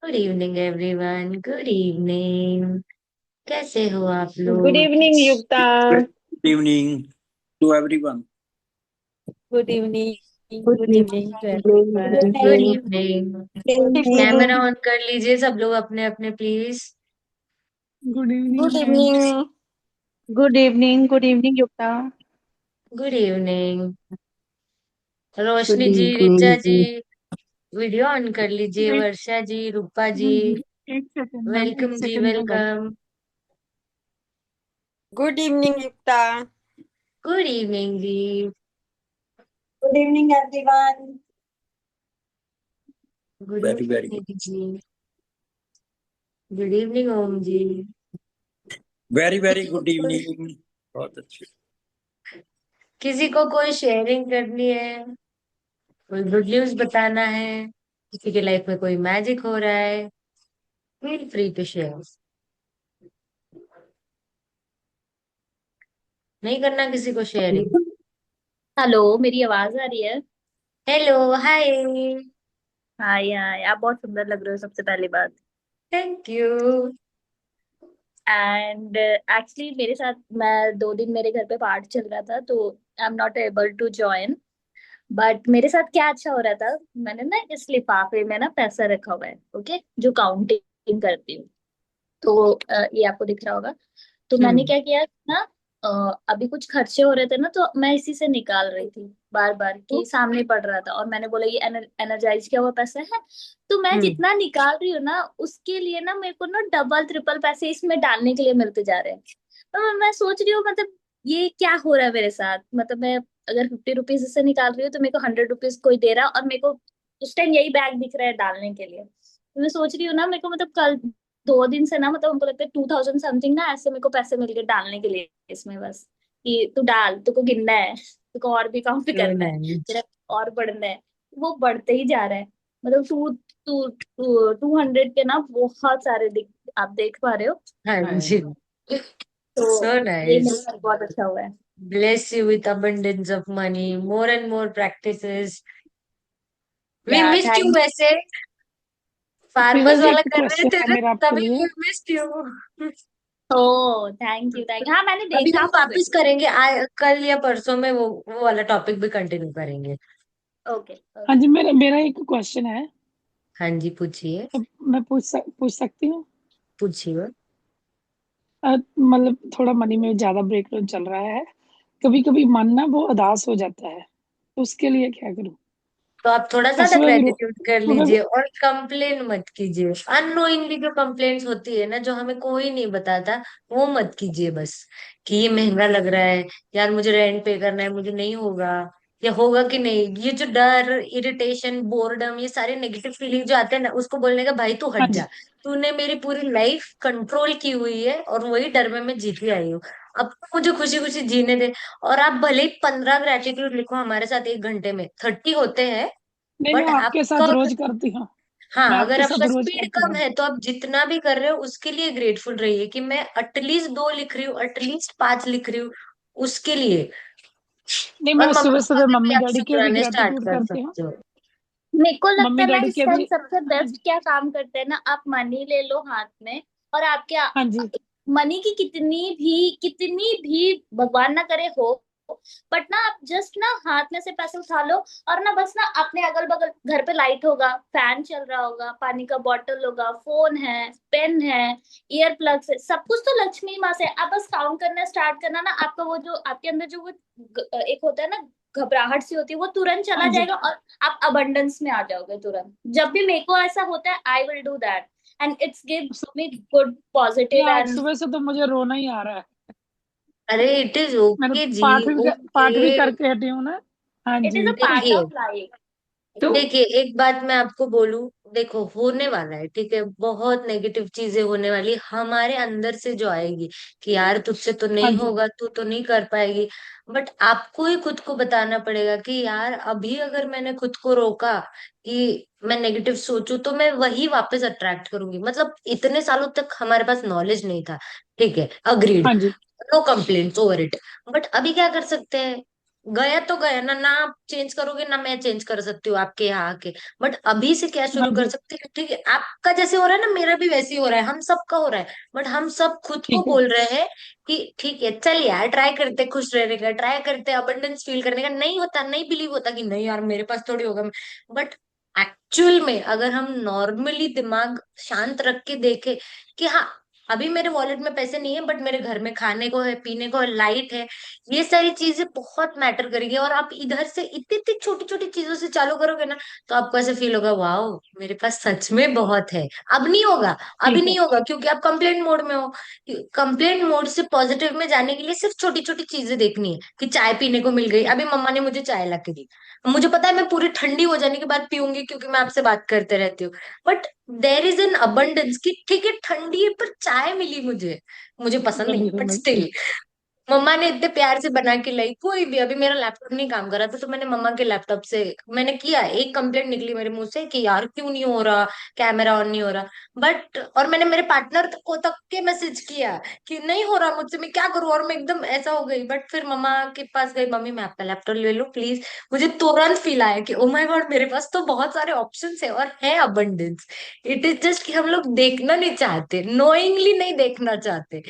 Good evening everyone, good evening. कैसे हो आप गुड लोग? Evening Yukta. Good evening to everyone. Good evening good good evening to everyone. Good evening. Evening. Camera evening. On कर लीजिए सब लोग अपने अपने, please. Good evening good ma'am. Evening. Good evening Yukta. Good evening. Good Roshni ji, evening Richa ji, जी। Video on कर लीजिए। एक वर्षा जी, रूपा जी, जी जी, एक सेकंड मैम, एक वेलकम जी, सेकंड में कर। Welcome. Good evening Yukta. Good evening जी। Good evening everyone. Good Very, evening very good. Nidhi ji. Good evening Om ji. Very, very किसी को good कोई evening. बहुत अच्छी। किसी को कोई शेयरिंग करनी है, कोई गुड न्यूज बताना है, किसी की लाइफ में कोई मैजिक हो रहा है, फील फ्री टू शेयर। नहीं करना किसी को शेयरिंग? हेलो, मेरी आवाज आ रही है। हेलो, हाय। हाय हाय, आप बहुत सुंदर लग रहे हो सबसे पहली बात। Thank you. एंड एक्चुअली मेरे साथ, मैं 2 दिन मेरे घर पे पार्ट चल रहा था, तो I am not able to join. But मेरे साथ क्या अच्छा हो रहा था, मैंने ना इस लिफाफे में ना पैसा रखा हुआ है, ओके, जो काउंटिंग करती हूँ। तो ये आपको दिख रहा होगा। तो मैंने हम्म। क्या किया ना, अभी कुछ खर्चे हो रहे थे ना, तो मैं इसी से निकाल रही थी बार बार, कि सामने पड़ रहा था, और मैंने बोला ये एनर्जाइज किया हुआ पैसा है। तो मैं हम्म। जितना निकाल रही हूँ ना, उसके लिए ना मेरे को ना डबल ट्रिपल पैसे इसमें डालने के लिए मिलते जा रहे हैं। तो मैं सोच रही हूँ, मतलब ये क्या हो रहा है मेरे साथ। मतलब मैं अगर 50 रुपीज इससे निकाल रही हूँ, तो मेरे को 100 रुपीज कोई दे रहा है, और मेरे को उस टाइम यही बैग दिख रहा है डालने के लिए। तो मैं सोच रही हूँ ना, मेरे को मतलब कल 2 दिन से ना, मतलब उनको लगता है 2000 समथिंग ना, ऐसे मेरे को पैसे मिल गए डालने के लिए इसमें, बस कि तू डाल, तुझको गिनना है, तुझको और भी काउंट सो करना है, नाइस। तेरा और बढ़ना है। वो बढ़ते ही जा रहा है। मतलब टू टू टू 200 के ना बहुत सारे आप देख पा रहे हो। हाँ हाँ जी। जी। तो सो ये मेरे नाइस। साथ बहुत अच्छा हुआ है। Bless you with abundance of money, more and more practices. We या missed you थैंक वैसे। फार्मर्स प्रियंका जी, वाला एक कर रहे क्वेश्चन थे है ना, मेरा आपके तभी लिए। we missed you। Oh thank you हाँ, मैंने अभी देखा हम वो वापस वीडियो। करेंगे, कल या परसों में वो वाला टॉपिक भी कंटिन्यू करेंगे। ओके हाँ ओके। जी, मेरा मेरा एक क्वेश्चन है। हाँ जी, पूछिए। मैं पूछ सकती हूँ? पूछिए। मतलब थोड़ा मनी में ज्यादा ब्रेकडाउन चल रहा है। कभी कभी मन ना वो उदास हो जाता है, तो उसके लिए क्या करूँ? तो आप थोड़ा और ज्यादा ग्रेटिट्यूड कर सुबह भी लीजिए और कंप्लेन मत कीजिए। अननोइंगली जो कंप्लेन्स होती है ना, जो हमें कोई नहीं बताता, वो मत कीजिए बस। कि ये महंगा लग रहा है, यार मुझे रेंट पे करना है, मुझे नहीं होगा, या होगा कि नहीं, ये जो डर, इरिटेशन, बोर्डम, ये सारे नेगेटिव फीलिंग जो आते हैं ना, उसको बोलने का भाई तू हाँ हट जा। जी। तूने मेरी पूरी लाइफ कंट्रोल की हुई है और वही डर में मैं जीती आई हूँ। अब तो मुझे खुशी खुशी जीने दे। और आप भले ही 15 ग्रेटिट्यूड लिखो हमारे साथ, 1 घंटे में 30 होते हैं। नहीं, मैं बट आपके आपका, साथ रोज करती हूँ। मैं हाँ, अगर आपके आपका साथ रोज स्पीड करती कम हूँ। है तो आप जितना भी कर रहे हो उसके लिए ग्रेटफुल रहिए कि मैं एटलीस्ट 2 लिख रही हूँ, एटलीस्ट 5 लिख रही हूँ, उसके लिए। नहीं, और मैं मम्मी सुबह पापा सुबह के भी मम्मी आप डैडी के भी शुक्राने स्टार्ट ग्रेटिट्यूड कर करती हूँ। सकते हो। मेरे को लगता मम्मी है ना, डैडी इस के टाइम भी। सबसे हाँ बेस्ट जी। क्या काम करते हैं ना, आप मनी ले लो हाथ में, और आपके हाँ जी। मनी की कितनी भी भगवान ना करे हो, बट ना आप जस्ट ना हाथ में से पैसे उठा लो, और ना बस ना अपने अगल बगल घर पे लाइट होगा, फैन चल रहा होगा, पानी का बॉटल होगा, फोन है, पेन है, ईयर प्लग्स है, सब कुछ तो लक्ष्मी माँ से। आप बस काउंट करना स्टार्ट करना ना, आपका वो जो आपके अंदर जो वो एक होता है ना, घबराहट सी होती है, वो तुरंत हाँ चला जी। जाएगा, और आप अबंडेंस में आ जाओगे तुरंत। जब भी मेरे को ऐसा होता है, I will do that, and it's give me good नहीं, पॉजिटिव आज एंड सुबह से तो मुझे रोना ही आ रहा है। अरे इट इज मैंने ओके जी। पाठ भी ओके। करके हटी हूँ ना। हाँ इट इज जी। अ पार्ट देखिए, ऑफ लाइफ। तो देखिए एक बात मैं आपको बोलूं। देखो, होने वाला है, ठीक है, बहुत नेगेटिव चीजें होने वाली हमारे अंदर से जो आएगी कि यार तुझसे तो हाँ नहीं जी। होगा, तू तो नहीं कर पाएगी। बट आपको ही खुद को बताना पड़ेगा कि यार अभी अगर मैंने खुद को रोका कि मैं नेगेटिव सोचूं, तो मैं वही वापस अट्रैक्ट करूंगी। मतलब इतने सालों तक हमारे पास नॉलेज नहीं था, ठीक है, अग्रीड, हाँ जी। No complaints over it. But अभी क्या कर सकते हैं? गया तो गया ना, ना आप चेंज करोगे ना मैं चेंज कर सकती हूँ आपके यहाँ आके। बट अभी से क्या हाँ शुरू कर जी। सकते हैं, ठीक है आपका जैसे हो रहा है ना मेरा भी वैसे ही हो रहा है, हम सबका हो रहा है। बट हम सब खुद को ठीक है। बोल रहे हैं कि ठीक है चल यार ट्राई करते, खुश रहने का ट्राई करते, अबंडेंस फील करने का। नहीं होता, नहीं बिलीव होता कि नहीं यार मेरे पास थोड़ी होगा। बट एक्चुअल में अगर हम नॉर्मली दिमाग शांत रख के देखे कि हाँ अभी मेरे वॉलेट में पैसे नहीं है बट मेरे घर में खाने को है, पीने को है, लाइट है, ये सारी चीजें बहुत मैटर करेगी। और आप इधर से इतनी इतनी छोटी छोटी चीजों से चालू करोगे ना, तो आपको ऐसे फील होगा वाओ मेरे पास सच में बहुत है। अब नहीं होगा, अभी ठीक है। नहीं होगा क्योंकि आप कंप्लेंट मोड में हो। कंप्लेंट मोड से पॉजिटिव में जाने के लिए सिर्फ छोटी छोटी चीजें देखनी है कि चाय पीने को मिल गई, अभी मम्मा ने मुझे चाय ला के दी, मुझे पता है मैं पूरी ठंडी हो जाने के बाद पीऊंगी क्योंकि मैं आपसे बात करते रहती हूँ। But there is an abundance की ठीक है ठंडी है पर चाय मिली मुझे, मुझे पसंद नहीं समझ है बट समझ स्टिल मम्मा ने इतने प्यार से बना के लाई। कोई भी अभी मेरा लैपटॉप नहीं काम कर रहा था तो मैंने मम्मा के लैपटॉप से मैंने किया, एक कंप्लेंट निकली मेरे मुंह से कि यार क्यों नहीं हो रहा, कैमरा ऑन नहीं हो रहा। बट और मैंने मेरे पार्टनर को तक के मैसेज किया कि नहीं हो रहा मुझसे, मैं क्या करूं, और मैं एकदम ऐसा हो गई। बट फिर मम्मा के पास गई, मम्मी मैं आपका लैपटॉप ले लूं प्लीज। मुझे तुरंत फील आया कि ओ माय गॉड मेरे पास तो बहुत सारे ऑप्शंस है और है अबंडेंस। इट इज जस्ट कि हम लोग देखना नहीं चाहते, नोइंगली नहीं देखना चाहते।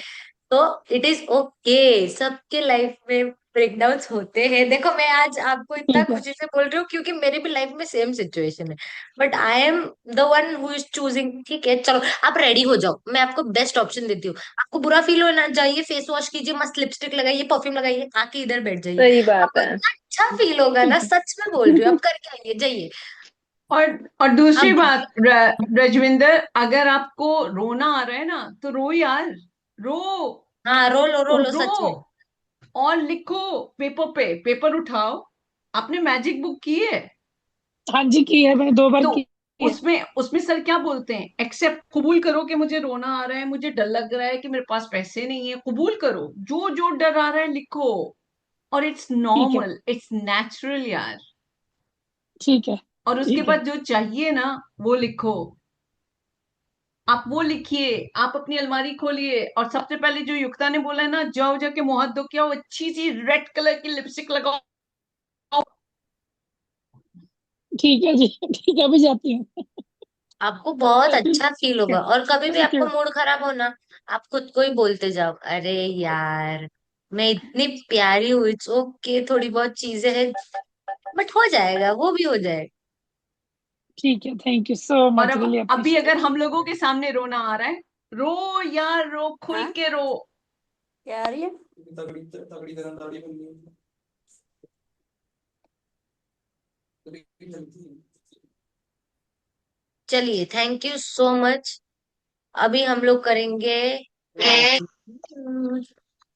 तो इट इज ओके, सबके लाइफ में ब्रेकडाउन्स होते हैं। देखो मैं आज आपको इतना ठीक है। खुशी से बोल रही हूँ क्योंकि मेरी भी लाइफ में सेम सिचुएशन है। But I am the one who is choosing, ठीक है चलो आप रेडी हो जाओ, मैं आपको बेस्ट ऑप्शन देती हूँ। आपको बुरा फील हो ना, जाइए फेस वॉश कीजिए, मस्त लिपस्टिक लगाइए, परफ्यूम लगाइए, आके इधर बैठ जाइए, सही बात आपको है। इतना अच्छा फील होगा ना, ठीक है। सच में बोल रही हूँ। आप करके आइए, जाइए। और दूसरी अब बात रजविंदर, अगर आपको रोना आ रहा है ना तो रो यार, रो हाँ रो लो रो। सच में। और लिखो, पेपर पे पेपर उठाओ। आपने मैजिक बुक की है? हाँ जी, की है, मैंने 2 बार तो की है। उसमें उसमें सर क्या बोलते हैं, एक्सेप्ट, कबूल करो कि मुझे रोना आ रहा है, मुझे डर लग रहा है कि मेरे पास पैसे नहीं है, कबूल करो, जो जो डर आ रहा है लिखो। और इट्स ठीक है। नॉर्मल, इट्स नेचुरल यार। ठीक है। और उसके ठीक है। बाद जो चाहिए ना वो लिखो। आप वो लिखिए, आप अपनी अलमारी खोलिए और सबसे पहले जो युक्ता ने बोला है ना, जाओ जाके मुंह हाथ धो के आओ, अच्छी सी रेड कलर की लिपस्टिक लगाओ। ठीक है जी। ठीक है, अभी जाती हूँ। आपको बहुत अच्छा फील होगा। और कभी भी थैंक आपको यू। मूड खराब हो ना, आप खुद को ही बोलते जाओ अरे यार मैं इतनी प्यारी हूँ, इट्स ओके, थोड़ी बहुत चीजें हैं बट हो जाएगा, वो भी हो जाएगा। ठीक है, थैंक यू सो और मच, अब रियली अभी अप्रिशिएट। अगर हम लोगों के सामने रोना आ रहा है, रो यार, रो, खुल हाँ, के रो। क्या आ रही है? चलिए थैंक यू सो मच। अभी हम लोग करेंगे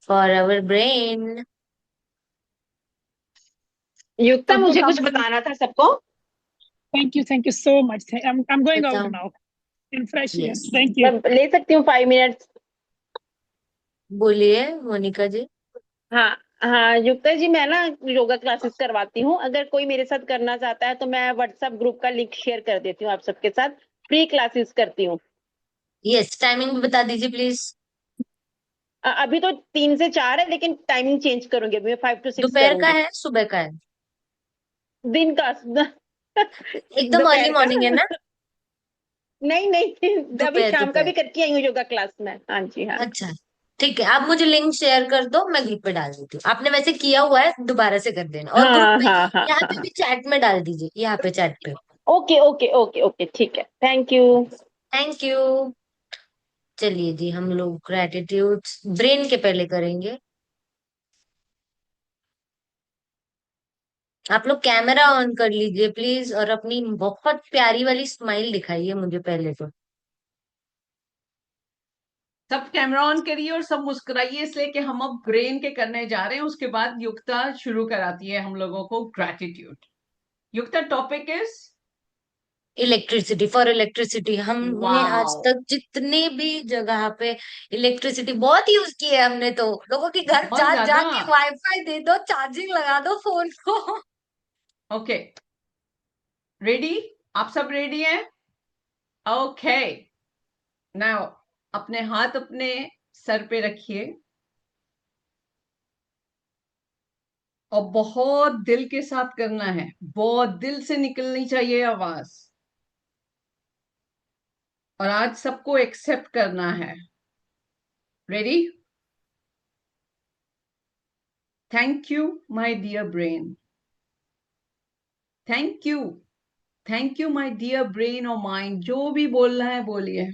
फॉर आवर ब्रेन। युक्ता, सबको मुझे काम कुछ करना। बताना था सबको। Thank you so much. I'm going out बताओ। now in fresh air. Yes, Thank मैं you. ले सकती हूँ 5 मिनट? बोलिए मोनिका जी। हाँ। हाँ युक्ता जी, मैं ना योगा क्लासेस करवाती हूँ। अगर कोई मेरे साथ करना चाहता है तो मैं व्हाट्सएप ग्रुप का लिंक शेयर कर देती हूँ आप सबके साथ। फ्री क्लासेस करती हूँ। यस, टाइमिंग भी बता दीजिए प्लीज। अभी तो 3 से 4 है, लेकिन टाइमिंग चेंज करूंगी। अभी मैं 5 to 6 दोपहर का करूंगी। है सुबह का है? दिन का। एकदम अर्ली दोपहर का। मॉर्निंग है ना? नहीं नहीं, अभी दोपहर शाम का भी दोपहर। करके आई हूँ योगा क्लास में। हाँ जी, हाँ। अच्छा ठीक है, आप मुझे लिंक शेयर कर दो, मैं ग्रुप पे डाल देती हूँ। आपने वैसे किया हुआ है, दोबारा से कर देना। और ग्रुप हाँ में हाँ हाँ यहाँ हाँ पे हाँ। भी चैट में डाल दीजिए, यहाँ पे चैट पे। ओके ओके ओके ओके, ठीक है, थैंक यू। Thank you. चलिए जी हम लोग ग्रेटिट्यूड ब्रेन के पहले करेंगे। आप लोग कैमरा ऑन कर लीजिए प्लीज और अपनी बहुत प्यारी वाली स्माइल दिखाइए मुझे पहले तो। सब कैमरा ऑन करिए और सब मुस्कुराइए, इसलिए कि हम अब ब्रेन के करने जा रहे हैं। उसके बाद युक्ता शुरू कराती है हम लोगों को gratitude. Yukta, topic is electricity, for electricity हमने आज वाओ। तक जितने भी जगह पे इलेक्ट्रिसिटी बहुत यूज की है हमने, तो लोगों के घर बहुत जा ज्यादा। जाके वाईफाई दे दो, चार्जिंग लगा दो फोन को। Okay, ready? आप सब रेडी हैं? ओके, नाउ अपने हाथ अपने सर पे रखिए और बहुत दिल के साथ करना है, बहुत दिल से निकलनी चाहिए आवाज। और आज सबको एक्सेप्ट करना है। Ready? Thank you my dear brain. Thank you. Thank you my dear brain और माइंड, जो भी बोलना है बोलिए।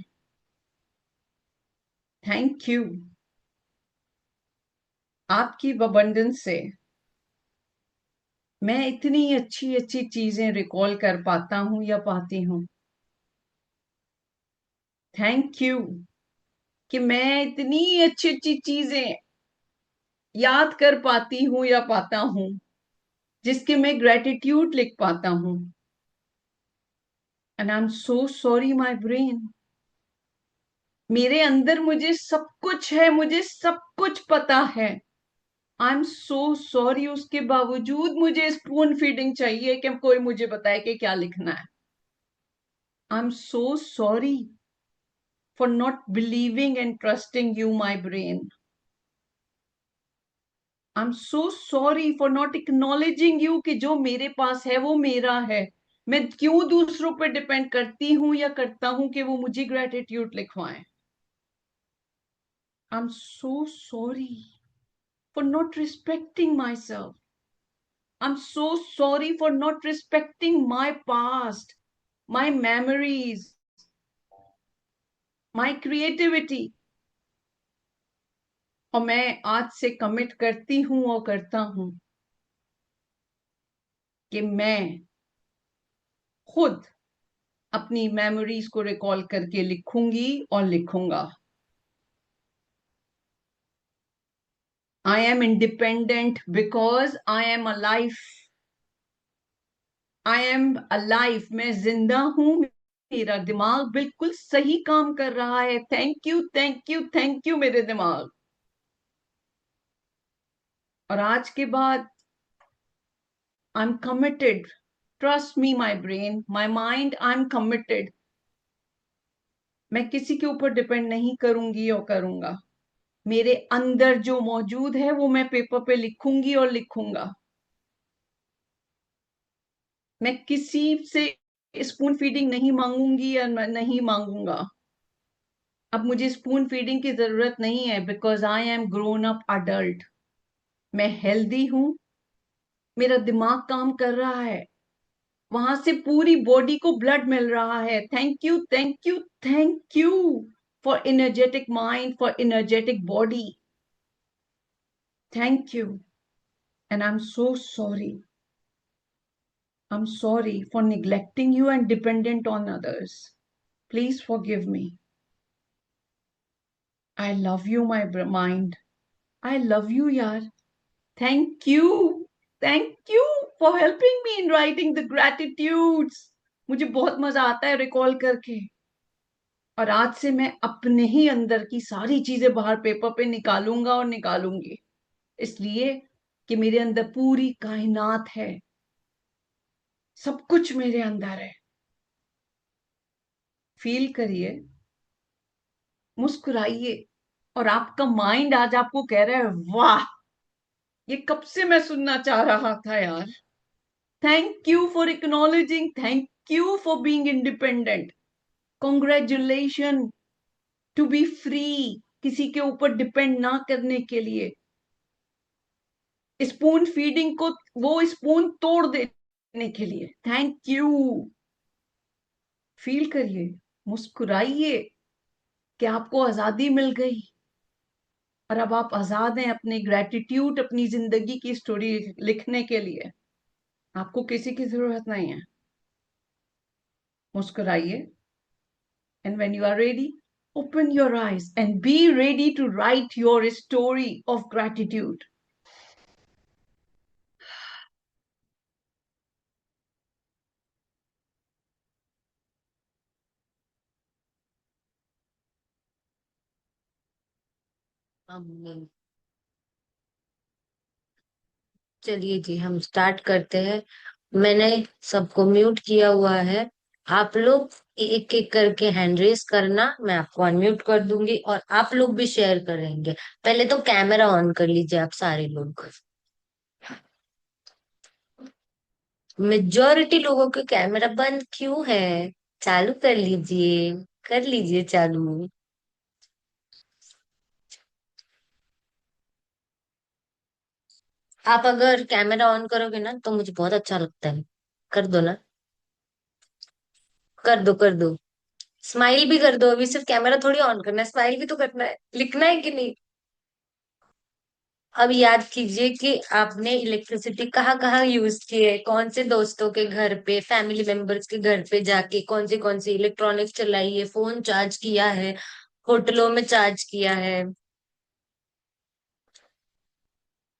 Thank you. आपकी अबंडेंस से मैं इतनी अच्छी अच्छी चीजें रिकॉल कर पाता हूं या पाती हूं। थैंक यू कि मैं इतनी अच्छी अच्छी चीजें याद कर पाती हूं या पाता हूं, जिसके मैं ग्रेटिट्यूड लिख पाता हूं। And I am so sorry my brain. मेरे अंदर मुझे सब कुछ है, मुझे सब कुछ पता है। आई एम सो सॉरी, उसके बावजूद मुझे स्पून फीडिंग चाहिए कि कोई मुझे बताए कि क्या लिखना है। I am so sorry for not believing and trusting you my brain. I am so sorry for not acknowledging you कि जो मेरे पास है वो मेरा है। मैं क्यों दूसरों पर डिपेंड करती हूं या करता हूं कि वो मुझे ग्रेटिट्यूड लिखवाएं। I am so sorry for not respecting myself. I am so sorry for not respecting my past, my memories, my creativity. और मैं आज से कमिट करती हूं और करता हूं कि मैं खुद अपनी मेमोरीज को रिकॉल करके लिखूंगी और लिखूंगा। I am independent because I am alive. I am alive, मैं जिंदा हूं। मेरा दिमाग बिल्कुल सही काम कर रहा है। Thank you, thank you, thank you मेरे दिमाग। और आज के बाद I am committed. Trust me my brain, my mind, I am committed. मैं किसी के ऊपर डिपेंड नहीं करूंगी और करूंगा। मेरे अंदर जो मौजूद है वो मैं पेपर पे लिखूंगी और लिखूंगा। मैं किसी से स्पून फीडिंग नहीं मांगूंगी या नहीं मांगूंगा। अब मुझे स्पून फीडिंग की जरूरत नहीं है, because I am grown up adult. मैं हेल्दी हूं, मेरा दिमाग काम कर रहा है, वहां से पूरी बॉडी को ब्लड मिल रहा है। Thank you, thank you, thank you for energetic mind, for energetic body. Thank you. And I am so sorry. I'm sorry for neglecting you and dependent on others. Please forgive me. I love you, my mind. I love you, yaar. Thank you. Thank you for helping me in writing the gratitudes. मुझे बहुत मजा आता है recall करके। और आज से मैं अपने ही अंदर की सारी चीजें बाहर पेपर पे निकालूंगा और निकालूंगी, इसलिए कि मेरे अंदर पूरी कायनात है। सब कुछ मेरे अंदर है। फील करिए, मुस्कुराइए। और आपका माइंड आज आपको कह रहा है वाह, ये कब से मैं सुनना चाह रहा था यार। Thank you for acknowledging, thank you for being independent. Congratulation to be free, किसी के ऊपर डिपेंड ना करने के लिए। स्पून फीडिंग को वो स्पून तोड़ देने के लिए थैंक यू। फील करिए, मुस्कुराइए कि आपको आजादी मिल गई। और अब आप आजाद हैं अपने ग्रेटिट्यूड, अपनी जिंदगी की स्टोरी लिखने के लिए। आपको किसी की जरूरत नहीं है। मुस्कुराइए। And when you are ready, open your eyes and be ready to write your story of gratitude. चलिए जी, हम स्टार्ट करते हैं। मैंने सबको म्यूट किया हुआ है। आप लोग एक एक करके हैंड रेस करना, मैं आपको अनम्यूट कर दूंगी और आप लोग भी शेयर करेंगे। पहले तो कैमरा ऑन कर लीजिए आप सारे लोग। मेजॉरिटी लोगों के कैमरा बंद क्यों है? चालू कर लीजिए, कर लीजिए चालू। आप अगर कैमरा ऑन करोगे ना तो मुझे बहुत अच्छा लगता है। कर दो ना, कर दो कर दो। स्माइल भी कर दो, अभी सिर्फ कैमरा थोड़ी ऑन करना है, स्माइल भी तो करना है, लिखना है कि नहीं? अब याद कीजिए कि आपने इलेक्ट्रिसिटी कहाँ कहाँ यूज की है, कौन से दोस्तों के घर पे, फैमिली मेंबर्स के घर पे जाके कौन सी इलेक्ट्रॉनिक्स चलाई है, फोन चार्ज किया है, होटलों में चार्ज किया है,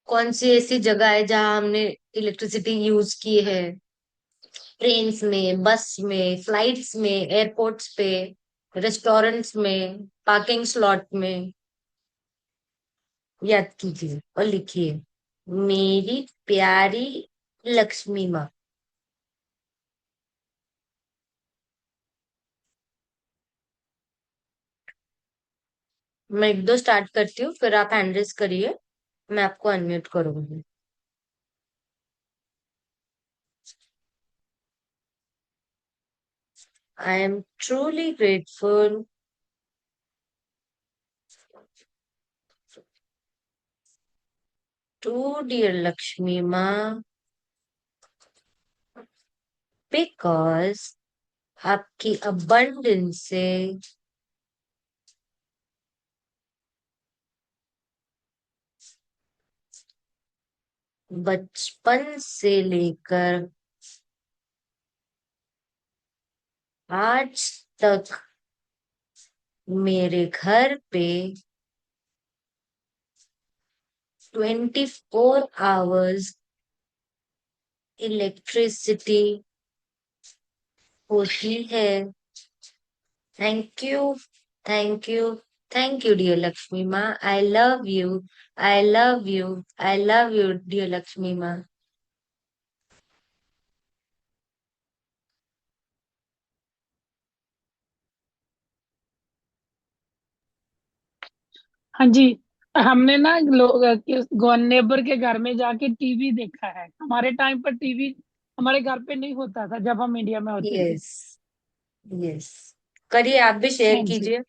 कौन सी ऐसी जगह है जहां हमने इलेक्ट्रिसिटी यूज की है। ट्रेन्स में, बस में, फ्लाइट्स में, एयरपोर्ट्स पे, रेस्टोरेंट्स में, पार्किंग स्लॉट में। याद कीजिए और लिखिए, मेरी प्यारी लक्ष्मी माँ। मैं एक दो स्टार्ट करती हूँ, फिर आप हैंड रेज करिए, मैं आपको अनम्यूट करूंगी। I am truly grateful to dear Lakshmi माँ बिकॉज आपकी अबंडेंस से बचपन से लेकर आज तक मेरे घर पे 24 आवर्स इलेक्ट्रिसिटी होती है। Thank you, thank you, thank you dear Lakshmi माँ। I love you, I love you, I love you dear Lakshmi Maa. हाँ जी। हमने ना लोग नेबर के घर में जाके टीवी देखा है। हमारे टाइम पर टीवी हमारे घर पे नहीं होता था जब हम इंडिया में होते थे। यस, यस, करिए आप भी शेयर हाँ जी। कीजिए।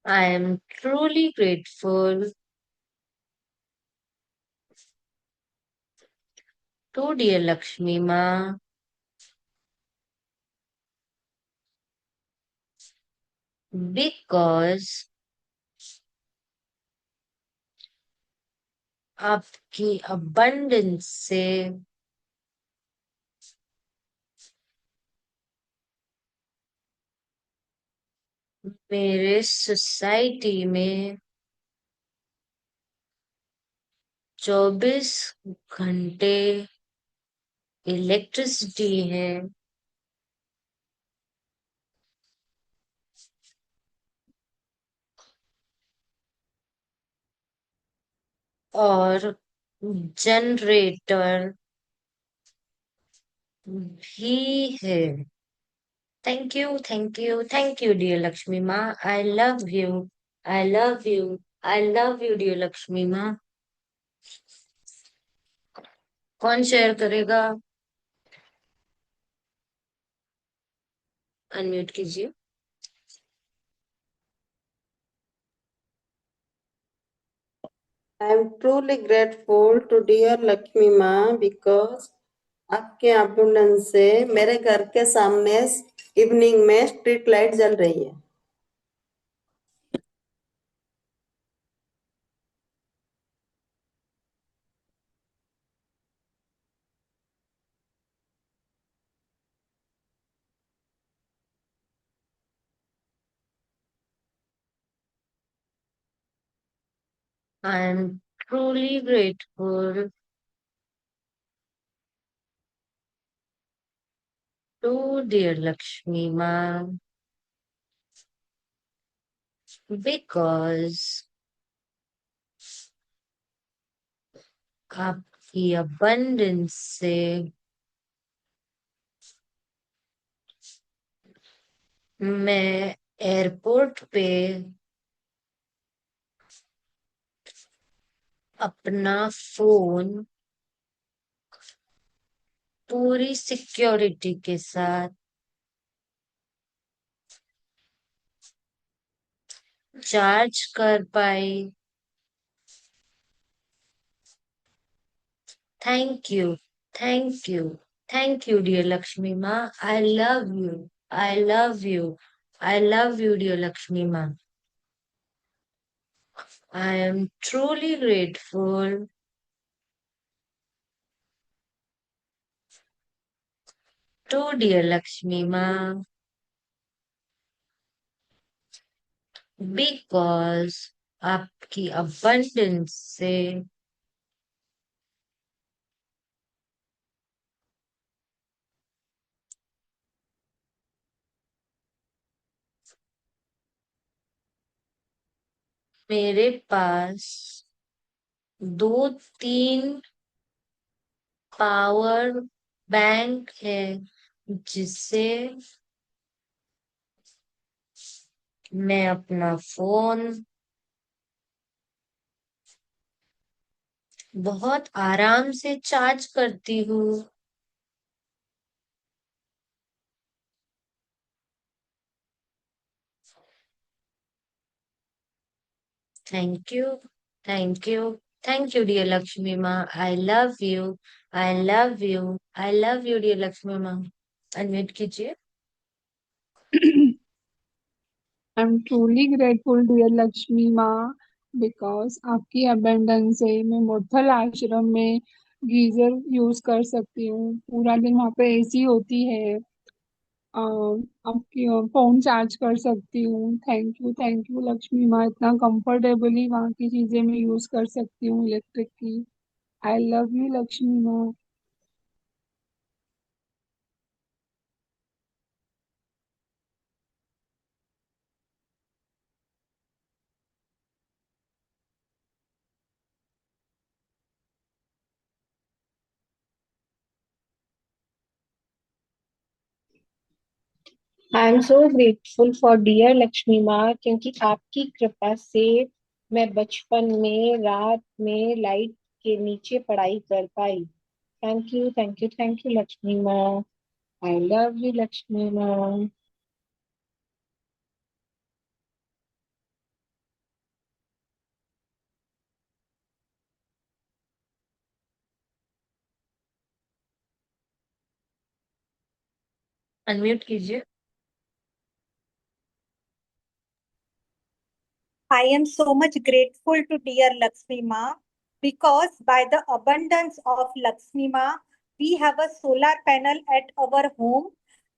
I am truly grateful to dear Lakshmi माँ बिकॉज आपकी अबंडेंस से मेरे सोसाइटी में 24 घंटे इलेक्ट्रिसिटी है। और जनरेटर भी है। Thank you, thank you, thank you dear Lakshmi माँ। I love you, I love you, I love you dear Lakshmi Maa. कौन शेयर करेगा? अनम्यूट कीजिए। I am truly grateful to dear Lakshmi माँ because आपके abundance से मेरे घर के सामने इवनिंग में स्ट्रीट लाइट जल रही है। I am truly grateful to dear Lakshmi माँ बिकॉज आपकी अबंडेंस से मैं एयरपोर्ट पे अपना फोन पूरी सिक्योरिटी के साथ चार्ज कर पाई। Thank you, thank you, thank you dear Lakshmi माँ। I love you, I love you, I love you dear Lakshmi माँ। I am truly grateful to dear Lakshmi Ma because आपकी abundance से मेरे पास 2-3 पावर बैंक है जिससे मैं अपना फोन बहुत आराम से चार्ज करती हूँ। Thank you, thank you, thank you dear Lakshmi माँ। I love you, I love you, I love you dear Lakshmi Maa. Unmute कीजिए। I'm truly grateful dear Lakshmi माँ because आपकी अबेंडेंस से मैं मुरथल आश्रम में गीजर यूज कर सकती हूँ। पूरा दिन वहाँ पे एसी होती है। आपकी फोन चार्ज कर सकती हूँ। थैंक यू लक्ष्मी माँ, इतना कंफर्टेबली वहाँ की चीजें मैं यूज कर सकती हूँ इलेक्ट्रिक की। आई लव यू लक्ष्मी माँ। I am so grateful for dear Lakshmi माँ, क्योंकि आपकी कृपा से मैं बचपन में रात में लाइट के नीचे पढ़ाई कर पाई। Thank you, thank you, thank you Lakshmi माँ। I love you Lakshmi Maa. Unmute कीजिए। I am so much grateful to dear Lakshmi Ma because by the abundance of Lakshmi Ma, we have a solar panel at our home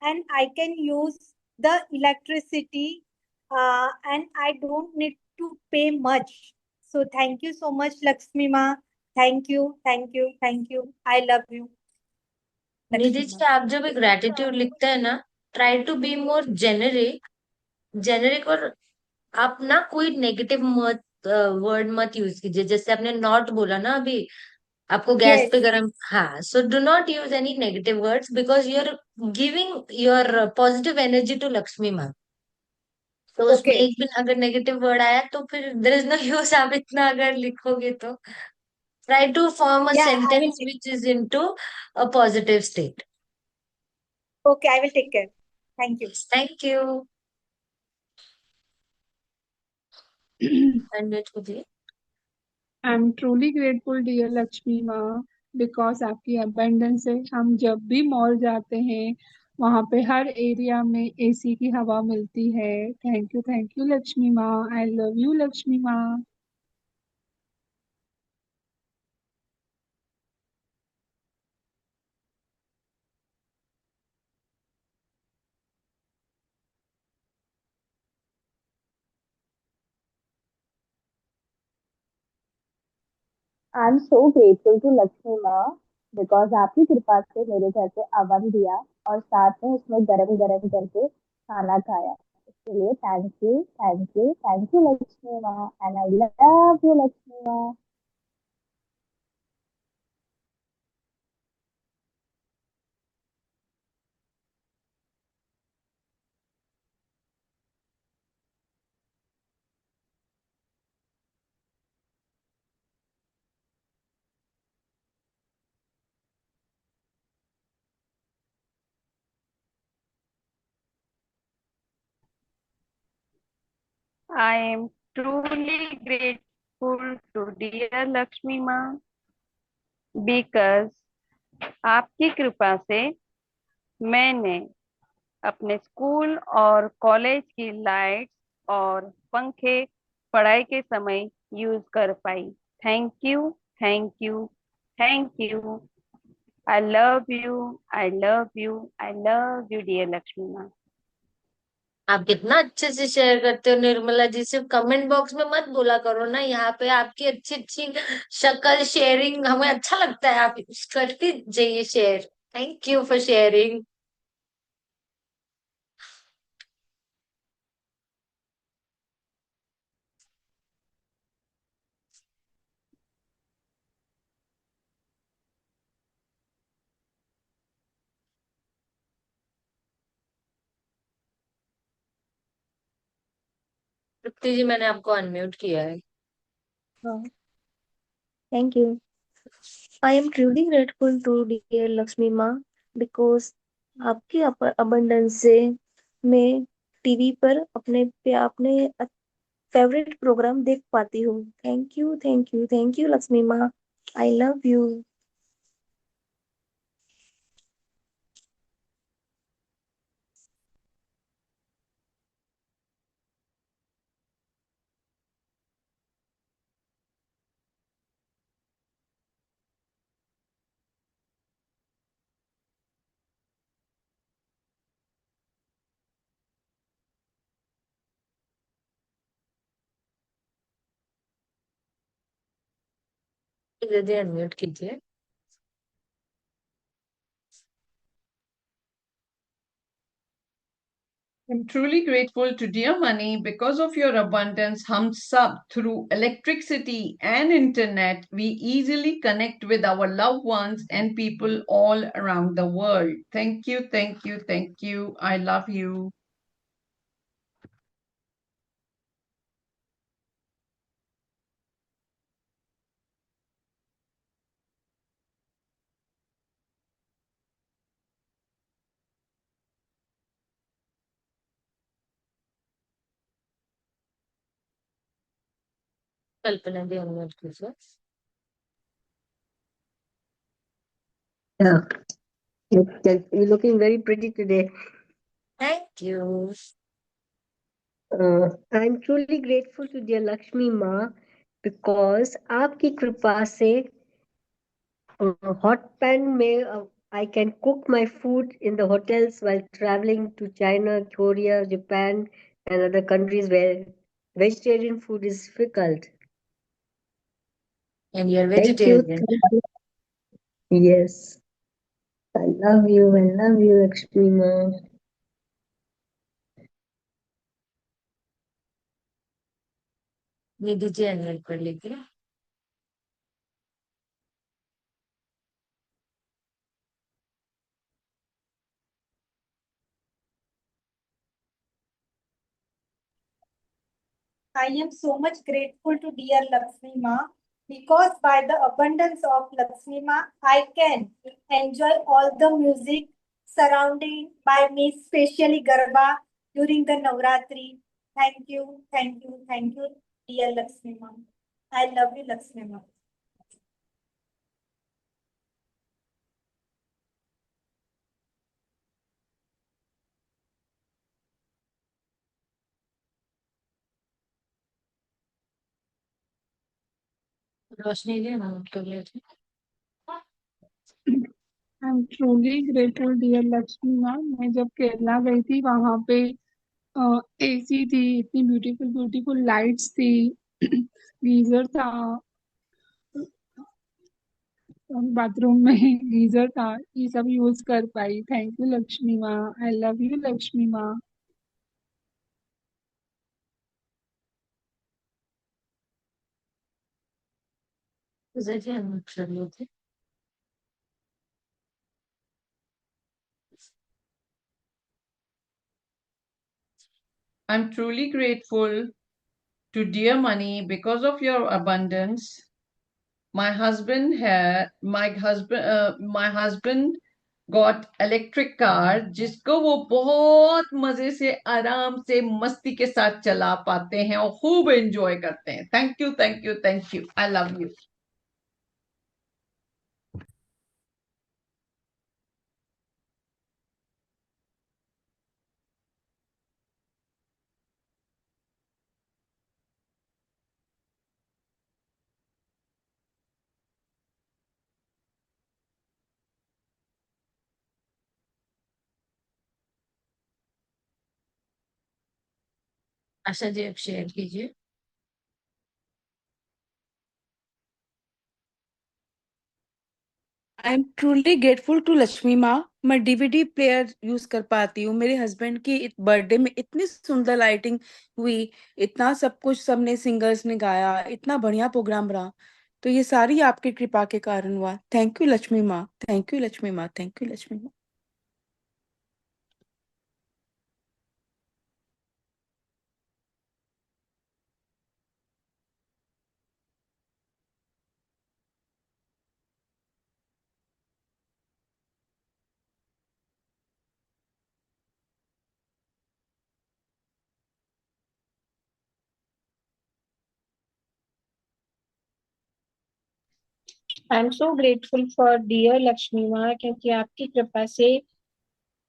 and I can use the electricity and I don't need to pay much. So thank you so much, Lakshmi Ma. Thank you, thank you, thank you. I love you, Nidhi Lakshmi Ma. जी, आप जब एक gratitude लिखते हैं ना, try to be more generic, generic. और आप ना कोई नेगेटिव मत वर्ड मत यूज कीजिए। जैसे आपने नॉट बोला ना अभी, आपको गैस पे Yes. गरम, हाँ, so do not use any negative words because you are giving your positive energy to Lakshmi Ma. तो उसमें Okay. एक भी अगर नेगेटिव वर्ड आया तो फिर देयर इज नो यूज। आप इतना अगर लिखोगे तो try to form a Yeah, I will sentence take. Which is into a positive state. Okay, I will take care. Thank you. Thank you. Unmute कीजिए। I am truly grateful dear Lakshmi माँ because आपकी abundance से हम जब भी mall जाते हैं वहाँ पे हर एरिया में एसी की हवा मिलती है। थैंक यू लक्ष्मी माँ। आई लव यू लक्ष्मी माँ। I am so grateful to Lakshmi माँ बिकॉज आपकी कृपा से मेरे घर पे अवन दिया और साथ में उसमें गरम गरम करके खाना खाया। इसके लिए thank you, thank you, thank you Lakshmi Maa, and I love you Lakshmi माँ। I am truly grateful to dear Lakshmi माँ because आपकी कृपा से मैंने अपने स्कूल और कॉलेज की लाइट्स और पंखे पढ़ाई के समय यूज कर पाई। Thank you, thank you, thank you. I love you, I love you, I love you dear Lakshmi Maa. आप कितना अच्छे से शेयर करते हो निर्मला जी। सिर्फ कमेंट बॉक्स में मत बोला करो ना, यहाँ पे आपकी अच्छी अच्छी शक्ल शेयरिंग हमें अच्छा लगता है, आप करती जाइए share. Thank you for sharing. Tripti ji मैंने आपको अनम्यूट किया है। Thank you. I am truly grateful to dear Lakshmi माँ because आपकी abundance से मैं टीवी पर अपने फेवरेट प्रोग्राम देख पाती हूँ। Thank you, thank you, thank you Lakshmi माँ। I love you. दीदी अनम्यूट कीजिए। I'm truly grateful to dear money because of your abundance. हम सब through electricity and internet, we easily connect with our loved ones and people all around the world. Thank you, thank you, thank you. I love you. Kalpana ji unmute कीजिए। Yeah, you're looking very pretty today. Thank you. I'm truly grateful to dear Lakshmi माँ because आपकी कृपा से hot pan में I can cook my food in the hotels while traveling to China, Korea, Japan, and other countries where vegetarian food is difficult. And your Thank you. Vegetarian. Yes, I love you. I love you, Lakshmi माँ. Nidhi ji unmute कर लीजिए। I am so much grateful to dear Lakshmi Ma because by the abundance of Lakshmi Ma, I can enjoy all the music surrounding by me, especially Garba during the Navratri. Thank you, thank you, thank you, dear Lakshmi Ma. I love you, Lakshmi Ma. रोशनी जी unmute कर लीजिए। I am truly grateful dear Lakshmi माँ। मैं जब केरला गई थी वहां पे एसी थी, इतनी ब्यूटीफुल ब्यूटीफुल लाइट्स थी, गीजर था, बाथरूम में गीजर था, ये सब यूज कर पाई। थैंक यू लक्ष्मी माँ। आई लव यू लक्ष्मी माँ। जी अनम्यूट कर लीजिए। I'm truly grateful to dear money because of your abundance. My husband got electric car जिसको वो बहुत मजे से आराम से मस्ती के साथ चला पाते हैं और खूब एंजॉय करते हैं। Thank you, thank you, thank you, I love you. Asha ji, आप शेयर कीजिए। I am truly grateful to Lakshmi माँ। मैं डीवीडी प्लेयर यूज कर पाती हूँ। मेरे हस्बैंड की बर्थडे में इतनी सुंदर लाइटिंग हुई, इतना सब कुछ सबने सिंगर्स ने गाया, इतना बढ़िया प्रोग्राम रहा। तो ये सारी आपकी कृपा के कारण हुआ। थैंक यू लक्ष्मी माँ, थैंक यू लक्ष्मी माँ, थैंक यू लक्ष्मी माँ। I am so grateful for dear Lakshmi माँ, क्योंकि आपकी कृपा से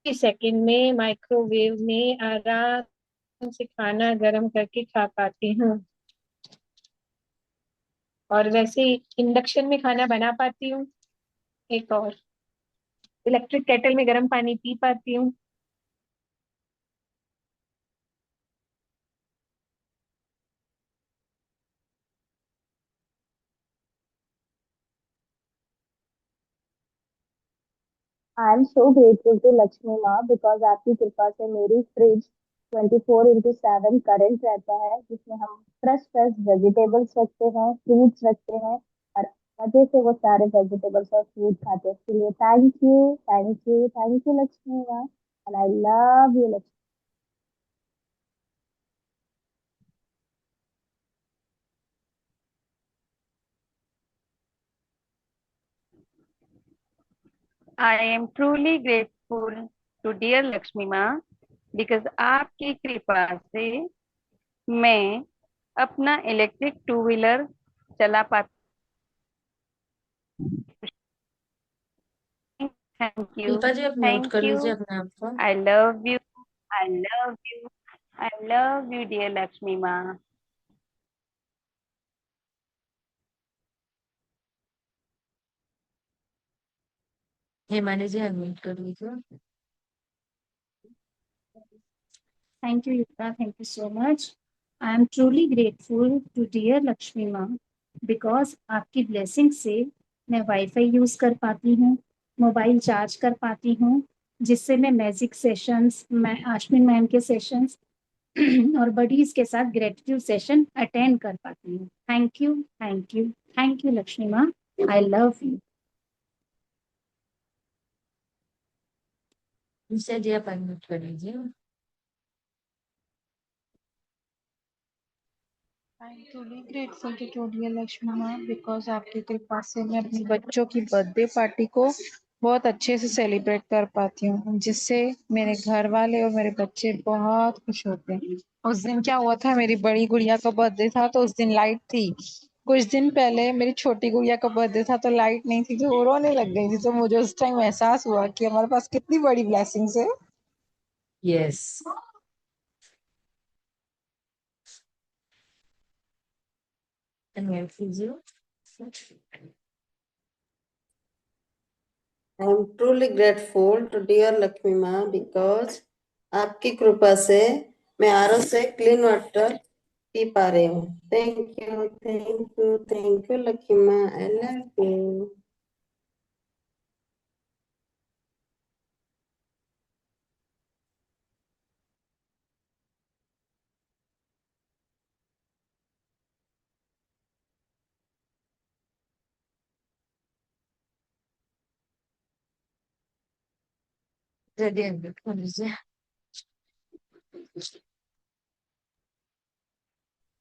सेकंड में माइक्रोवेव में आराम से खाना गर्म करके खा पाती हूँ। और वैसे इंडक्शन में खाना बना पाती हूँ। एक और इलेक्ट्रिक केटल में गर्म पानी पी पाती हूँ। I am so grateful to Lakshmi माँ बिकॉज आपकी कृपा से मेरी फ्रिज 24/7 करंट रहता है, जिसमें हम फ्रेश फ्रेश वेजिटेबल्स रखते हैं, फ्रूट्स रखते हैं, और मजे से वो सारे वेजिटेबल्स और फ्रूट खाते हैं। इसके लिए thank you, thank you, thank you Lakshmi Maa, and I love you Lakshmi. I am truly grateful to dear Lakshmi माँ because आपकी कृपा से मैं अपना इलेक्ट्रिक टू व्हीलर चला पाती। थैंक यू, शिल्पा जी, आप म्यूट थैंक कर यू, लीजिए अपने आप को। I love you, I love you, I love you dear Lakshmi माँ। हिमानी जी, अनम्यूट कर लीजिए। Thank you, Yukta. Thank you so much. I am truly grateful to dear Lakshmi माँ because आपकी blessing से मैं वाईफाई यूज कर पाती हूँ, मोबाइल चार्ज कर पाती हूँ, जिससे मैं मैजिक सेशंस, मैं आश्विन मैम के सेशंस और बडीज के साथ ग्रेटिट्यूड सेशन अटेंड कर पाती हूँ। Thank you, thank you, thank you Lakshmi माँ। I love you. निशा जी, आप अनम्यूट कर लीजिए। I am truly grateful to dear Lakshmi माँ बिकॉज आपकी कृपा से मैं अपने बच्चों की बर्थडे पार्टी को बहुत अच्छे से सेलिब्रेट कर पाती हूँ, जिससे मेरे घर वाले और मेरे बच्चे बहुत खुश होते हैं। उस दिन क्या हुआ था, मेरी बड़ी गुड़िया का बर्थडे था तो उस दिन लाइट थी। कुछ दिन पहले मेरी छोटी गुड़िया का बर्थडे था तो लाइट नहीं थी, तो वो रोने लग गई थी। तो मुझे उस टाइम एहसास हुआ कि हमारे पास कितनी बड़ी ब्लेसिंग्स है। यस। अनम्यूट कीजिए। I am truly grateful to dear Lakshmi माँ because आपकी कृपा से मैं आरओ से क्लीन वाटर पी पा रही हूँ। Thank you, thank you, thank you Lakshmi माँ, आई लव यू। जल्दी अनम्यूट कर लीजिए।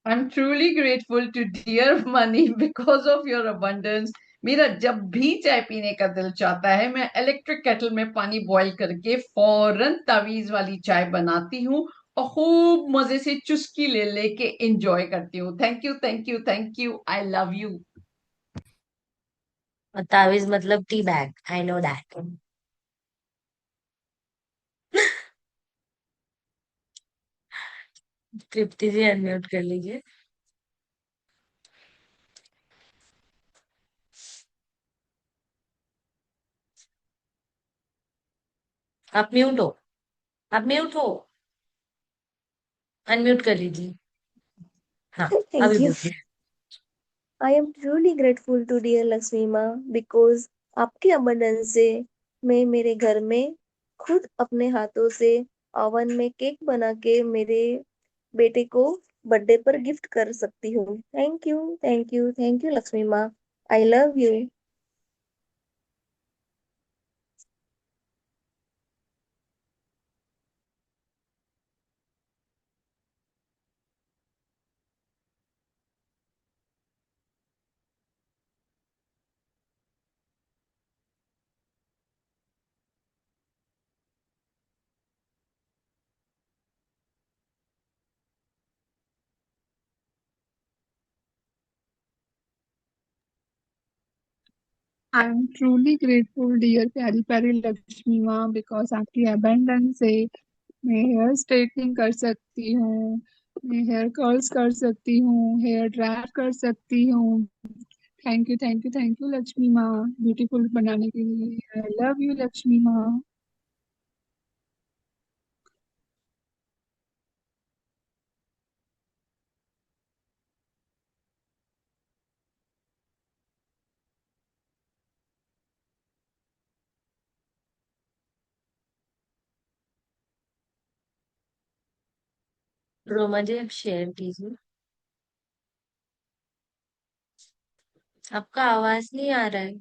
I'm truly grateful to dear money because of your abundance. मेरा जब भी चाय पीने का दिल चाहता है, मैं इलेक्ट्रिक केटल में पानी बॉईल करके फौरन तावीज वाली चाय बनाती हूँ और खूब मजे से चुस्की ले लेके एंजॉय करती हूँ। Thank you, thank you, thank you. I love you. और तावीज मतलब tea bag, I know that. Tripti ji unmute कर लीजिए। आप म्यूट हो, आप म्यूट हो, अनम्यूट कर लीजिए। हाँ, Thank अभी you. बोलिए। I am truly grateful to dear Lakshmi माँ because आपकी abundance से मैं मेरे घर में खुद अपने हाथों से ओवन में केक बना के मेरे बेटे को बर्थडे पर गिफ्ट कर सकती हूँ। Thank you, thank you, thank you Lakshmi माँ। I love you. I am truly grateful dear प्यारी प्यारी लक्ष्मी माँ बिकॉज आपकी अबेंडेंस से मैं हेयर स्ट्रेटनिंग कर सकती हूँ, मैं हेयर कर्ल्स कर सकती हूँ, हेयर ड्रायर कर सकती हूँ। Thank you, thank you, thank you Lakshmi माँ ब्यूटीफुल बनाने के लिए। आई लव यू लक्ष्मी माँ। रोमा जी आप शेयर कीजिए। आपका आवाज नहीं आ रहा है।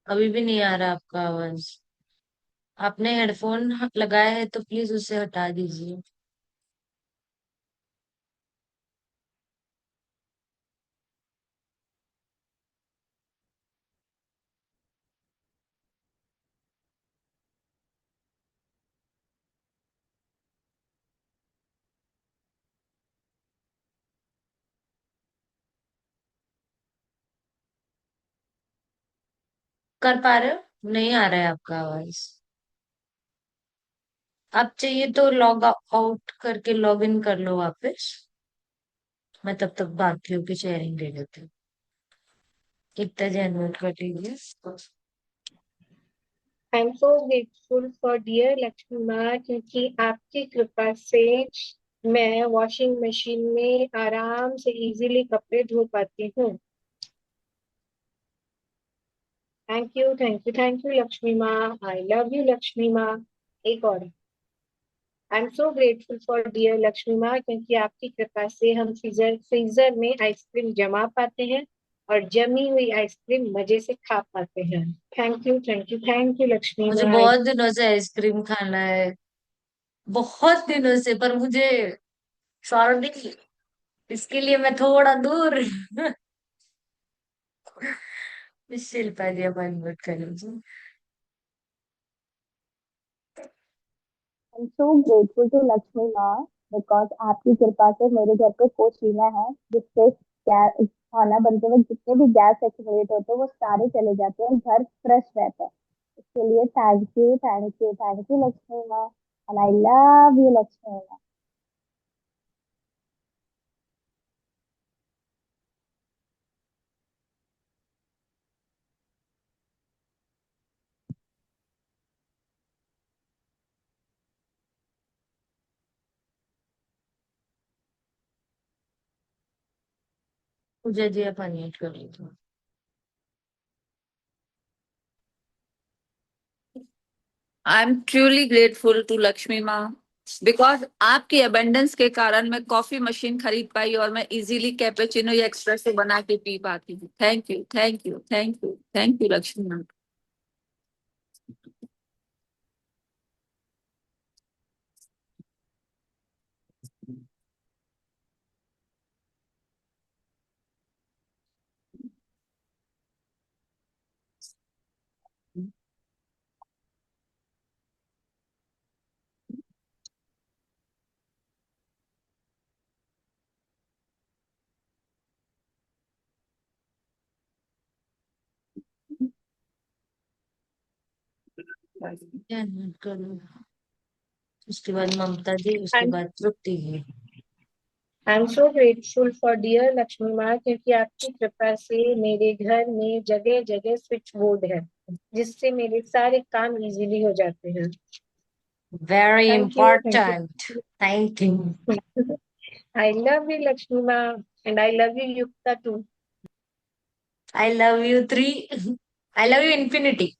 अभी भी नहीं आ रहा आपका आवाज। आपने हेडफोन लगाया है तो प्लीज उसे हटा दीजिए। कर पा रहे हो? नहीं आ रहा है आपका आवाज। आप चाहिए तो लॉग आउट करके लॉग इन कर लो वापस। मैं तब तक बाकियों की शेयरिंग ले लेती हूँ। एकता जी अनम्यूट कर लीजिए। I am so grateful for dear Lakshmi माँ क्योंकि आपकी कृपा से मैं वॉशिंग मशीन में आराम से इजीली कपड़े धो पाती हूँ। Thank you, thank you, thank you Lakshmi माँ। आई लव यू लक्ष्मी माँ। एक और, I am so grateful for dear Lakshmi माँ क्योंकि आपकी कृपा से हम फ्रीजर में आइसक्रीम जमा पाते हैं और जमी हुई आइसक्रीम मजे से खा पाते हैं। Thank you, thank you, thank you Lakshmi मुझे माँ। बहुत दिनों से आइसक्रीम खाना है, बहुत दिनों से, पर मुझे सॉरी, इसके लिए मैं थोड़ा दूर। शिल्पा जी अब अनम्यूट कर लीजिए। I am so grateful to Lakshmi माँ बिकॉज आपकी कृपा से मेरे घर पे पोशीना है जिससे खाना बनते वक्त जितने भी गैस एक्सपीरियंस होते हैं वो सारे चले जाते हैं और घर फ्रेश रहता है। इसके लिए thank you, thank you, thank you Lakshmi Maa. And I love you Lakshmi Maa. Pooja ji आप अनम्यूट कर लीजिए। I am truly grateful to Lakshmi माँ बिकॉज आपकी अबेंडेंस के कारण मैं कॉफी मशीन खरीद पाई और मैं इजीली कैपेचिनो या एक्सप्रेसो बना के पी पाती हूँ। Thank you, thank you, thank you, thank you Lakshmi माँ। क्या नोट करूं? उसके बाद ममता जी, उसके I'm बाद तृप्ति जी। I'm so grateful for dear Lakshmi माँ, क्योंकि आपकी कृपा से मेरे घर में जगह जगह स्विच बोर्ड है, जिससे मेरे सारे काम इजीली हो जाते हैं। Very Thank you, thank important. Thank you. you. I love you, Lakshmi Ma, and I love you, Yukta too. I love you three. I love you infinity.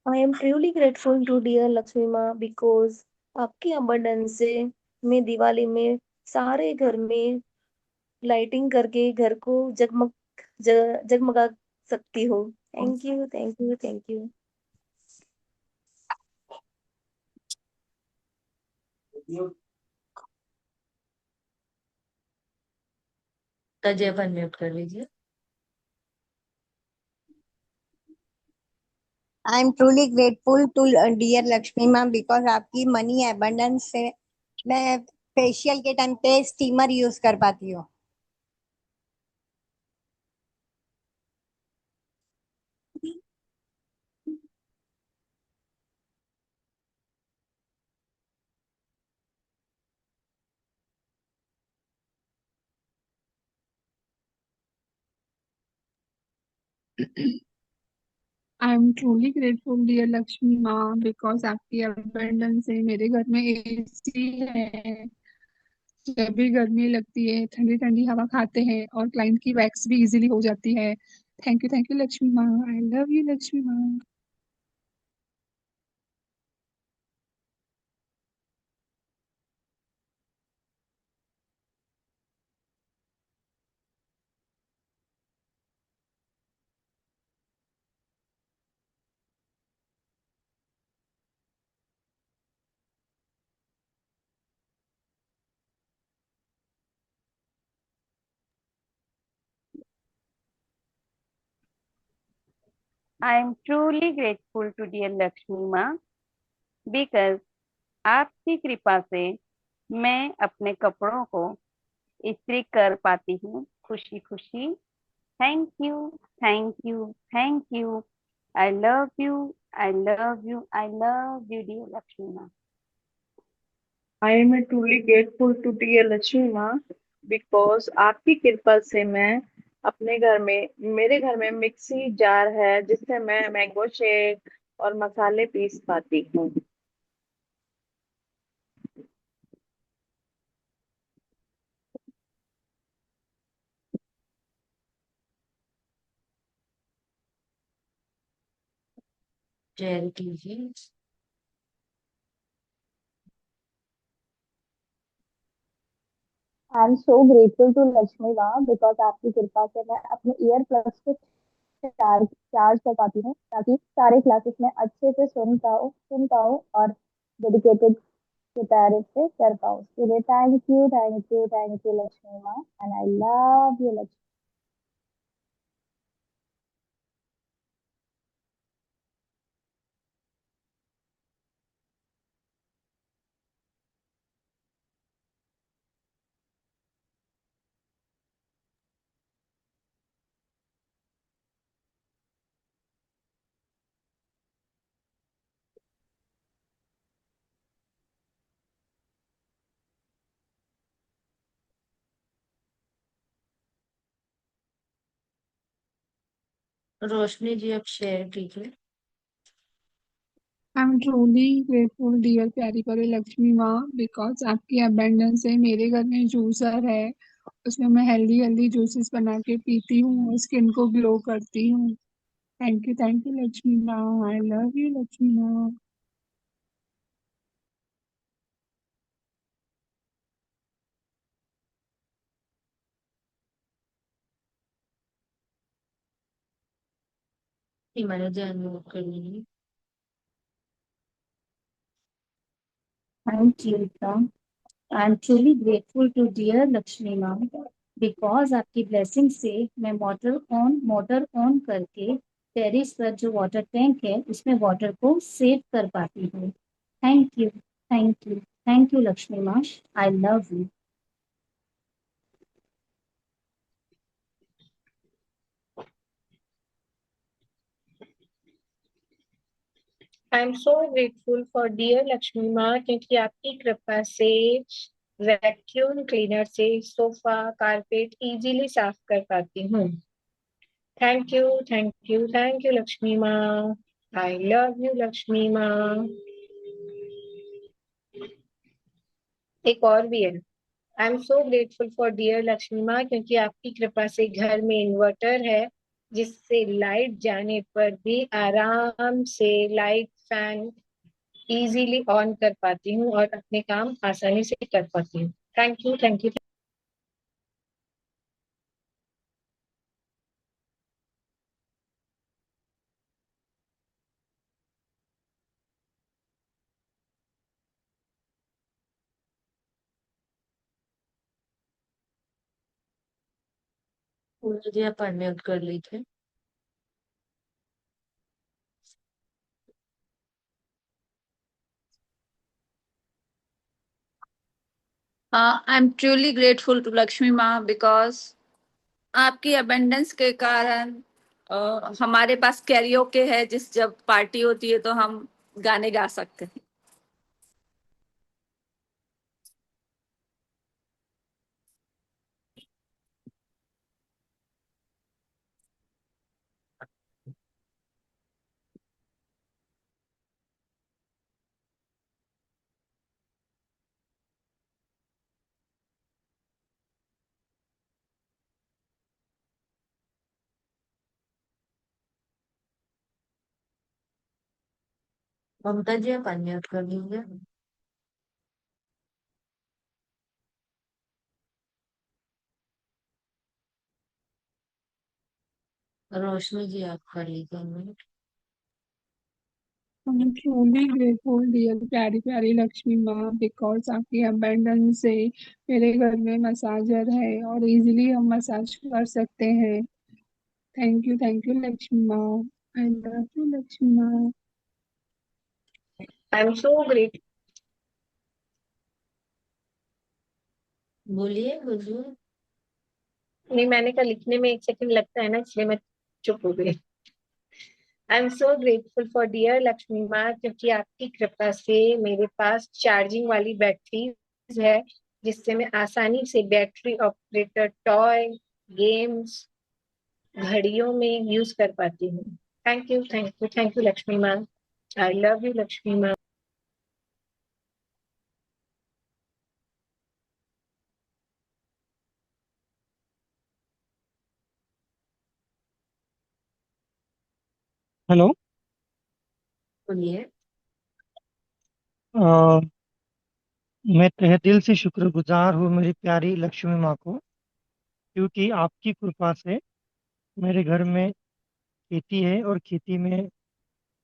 I am truly grateful to dear Lakshmi Ma because आपकी abundance से मैं दिवाली में सारे घर में lighting करके घर को जगमगा सकती हूँ। Thank you, thank you, thank you. तजब अनम्यूट कर लीजिए। I am truly grateful to dear Lakshmi ma'am because आपकी मनी एबंडेंस से मैं फेशियल के टाइम पे स्टीमर यूज कर पाती हूँ। I am truly grateful dear Lakshmi माँ बिकॉज आपकी अबंडेंस से मेरे घर में एसी है। जब भी गर्मी लगती है ठंडी ठंडी हवा खाते हैं और क्लाइंट की वैक्स भी इजीली हो जाती है। थैंक यू लक्ष्मी माँ। आई लव यू लक्ष्मी माँ। I am truly grateful to dear Lakshmi माँ बिकॉज आपकी कृपा से मैं अपने कपड़ों को इस्त्री कर पाती हूँ खुशी खुशी। Thank you, thank you, thank you. I love you, I love you, I love you dear Lakshmi माँ। I am truly grateful to dear Lakshmi माँ बिकॉज आपकी कृपा से मैं अपने घर में मेरे घर में मिक्सी जार है जिससे मैं मैंगो शेक और मसाले पीस पाती हूँ। Charity ji. I am so grateful to Lakshmi माँ बिकॉज आपकी कृपा से मैं अपने ईयर प्लस को चार्ज कर पाती हूँ ताकि सारे क्लासेस में अच्छे से सुन पाऊँ और डेडिकेटेड की तरह से कर पाऊँ। इसके लिए thank you Lakshmi Maa and I love you Lakshmi. Roshni ji, अब शेयर कीजिए। I am truly grateful dear प्यारी परी लक्ष्मी माँ बिकॉज आपकी अबंडेंस से मेरे घर में जूसर है। उसमें मैं हेल्दी हेल्दी जूसेस बना के पीती हूँ और स्किन को ग्लो करती हूँ। थैंक यू लक्ष्मी माँ। आई लव यू लक्ष्मी माँ। हिमालय जी अनम्यूट कर लीजिए। Thank you, Rita. I'm truly grateful to dear Lakshmi ma'am because आपकी ब्लेसिंग से मैं मोटर ऑन करके टेरिस पर जो वाटर टैंक है उसमें वाटर को सेव कर पाती हूँ। Thank you, thank you, thank you Lakshmi माँ। I love you. I am so grateful for dear Lakshmi माँ क्योंकि आपकी कृपा से वैक्यूम क्लीनर से सोफा कारपेट इजीली साफ कर पाती हूँ। Thank you, thank you, thank you Lakshmi माँ। आई लव यू लक्ष्मी माँ। एक और भी है। I am so grateful for dear Lakshmi माँ क्योंकि आपकी कृपा से घर में इन्वर्टर है जिससे लाइट जाने पर भी आराम से लाइट फैन इजीली ऑन कर पाती हूँ और अपने काम आसानी से कर पाती हूँ। Thank you, thank you. Pooja ji आप अनम्यूट कर लीजिए। I am truly grateful to Lakshmi माँ बिकॉज आपकी अबेंडेंस के कारण हमारे पास कैरियोके है, जिस जब पार्टी होती है तो हम गाने गा सकते हैं। ममता जी आप अनम्यूट कर लीजिए। रोशनी जी आप कर लीजिए unmute। I'm truly grateful dear प्यारी प्यारी लक्ष्मी माँ बिकॉज आपकी अबेंडेंस से मेरे घर में मसाजर है और इजीली हम मसाज कर सकते हैं। थैंक यू लक्ष्मी माँ। आई लव यू लक्ष्मी माँ। I am so great. बोलिए बोलिए। नहीं, मैंने कहा लिखने में एक सेकंड लगता है ना, इसलिए मैं चुप हो गई। I am so grateful for dear Lakshmi माँ क्योंकि आपकी कृपा से मेरे पास चार्जिंग वाली बैटरी है जिससे मैं आसानी से बैटरी ऑपरेटर टॉय गेम्स घड़ियों में यूज कर पाती हूँ। Thank you, thank you, thank you Lakshmi माँ। आई लव यू लक्ष्मी माँ। हेलो। बोलिए। अ, मैं तहे दिल से शुक्रगुजार हूँ मेरी प्यारी लक्ष्मी माँ को क्योंकि आपकी कृपा से मेरे घर में खेती है और खेती में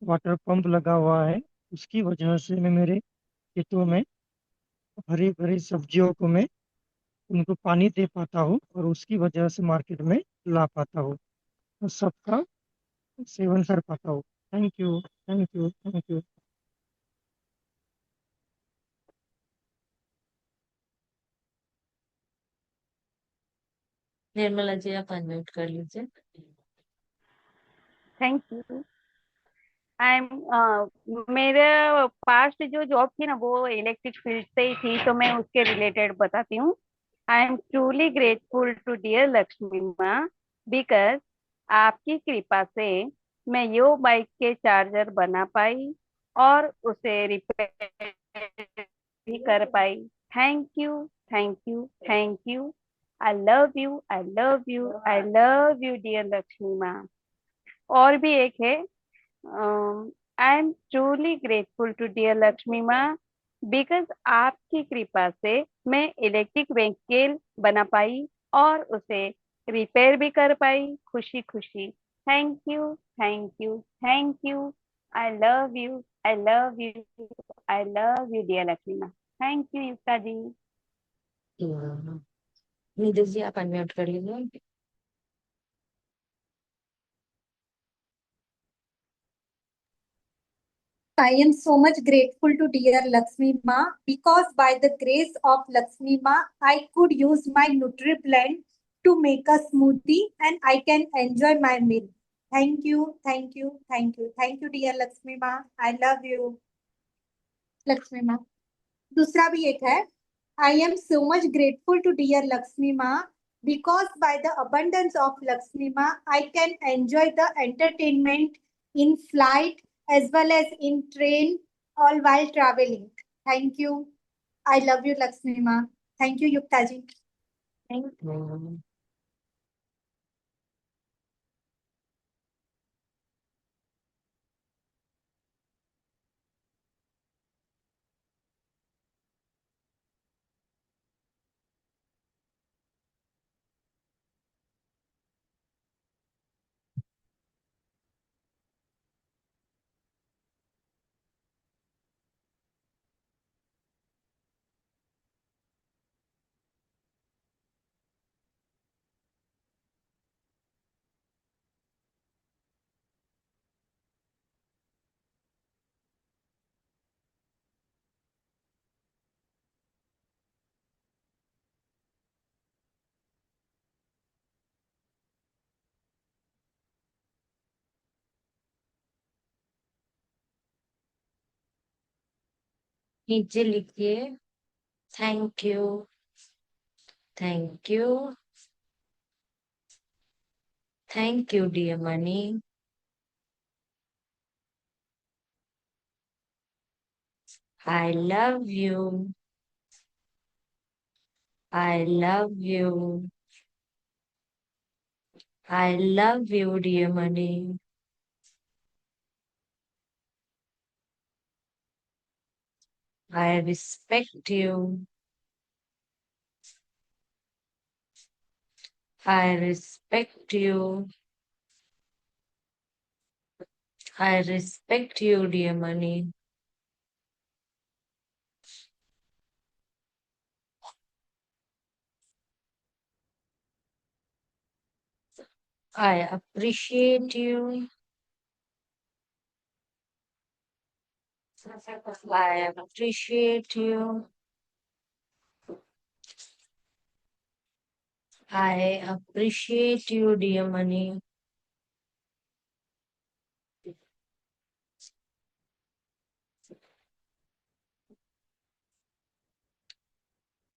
वाटर पंप लगा हुआ है। उसकी वजह से मैं मेरे खेतों में हरी भरी सब्जियों को मैं उनको पानी दे पाता हूँ और उसकी वजह से मार्केट में ला पाता हूँ और सबका सेवन कर पाता हूँ। Thank you, thank you, thank you. Nirmala ji आप अनम्यूट कर लीजिए। Thank you. आई एम मेरे पास्ट जो जॉब थी ना वो इलेक्ट्रिक फील्ड से ही थी, तो मैं उसके रिलेटेड बताती हूँ। I am truly grateful to dear Lakshmi माँ बिकॉज आपकी कृपा से मैं यो बाइक के चार्जर बना पाई और उसे रिपेयर भी कर पाई। Thank you, thank you, thank you. I love you, I love you, I love you dear Lakshmi Maa. और भी एक है। I am truly grateful to dear Lakshmi माँ बिकॉज आपकी कृपा से मैं इलेक्ट्रिक व्हीकल बना पाई और उसे रिपेयर भी कर पाई खुशी खुशी। Thank you, thank you, thank you. I love you, I love you, I love you, dear Lakshmi Ma. Thank you, Yukta ji. Neeraj ji आप अनम्यूट कर लीजिए। I am so much grateful to dear Lakshmi Ma because by the grace of Lakshmi Ma, I could use my NutriBlend to make a smoothie and I can enjoy my meal. Thank you, thank you, thank you, thank you, dear Lakshmi Ma. I love you, Lakshmi Ma. दूसरा भी एक है I am so much grateful to dear Lakshmi Ma because by the abundance of Lakshmi Ma, I can enjoy the entertainment in flight as well as in train all while traveling. Thank you. I love you, Lakshmi Ma. Thank you, Yukta ji. Thank you। नीचे लिखिए thank you, thank you, thank you dear money, I love you, I love you, I love you dear money, I respect you, I respect you, I respect you dear money, I appreciate you, I appreciate you, I appreciate you dear money,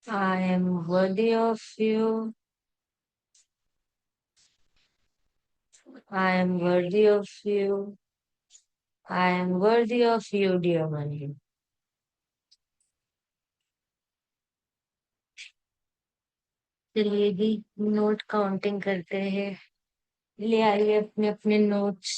I am worthy of you. I am worthy of you. I am worthy of you, dear money. चलिए जी note counting करते हैं। ले आइए अपने अपने notes.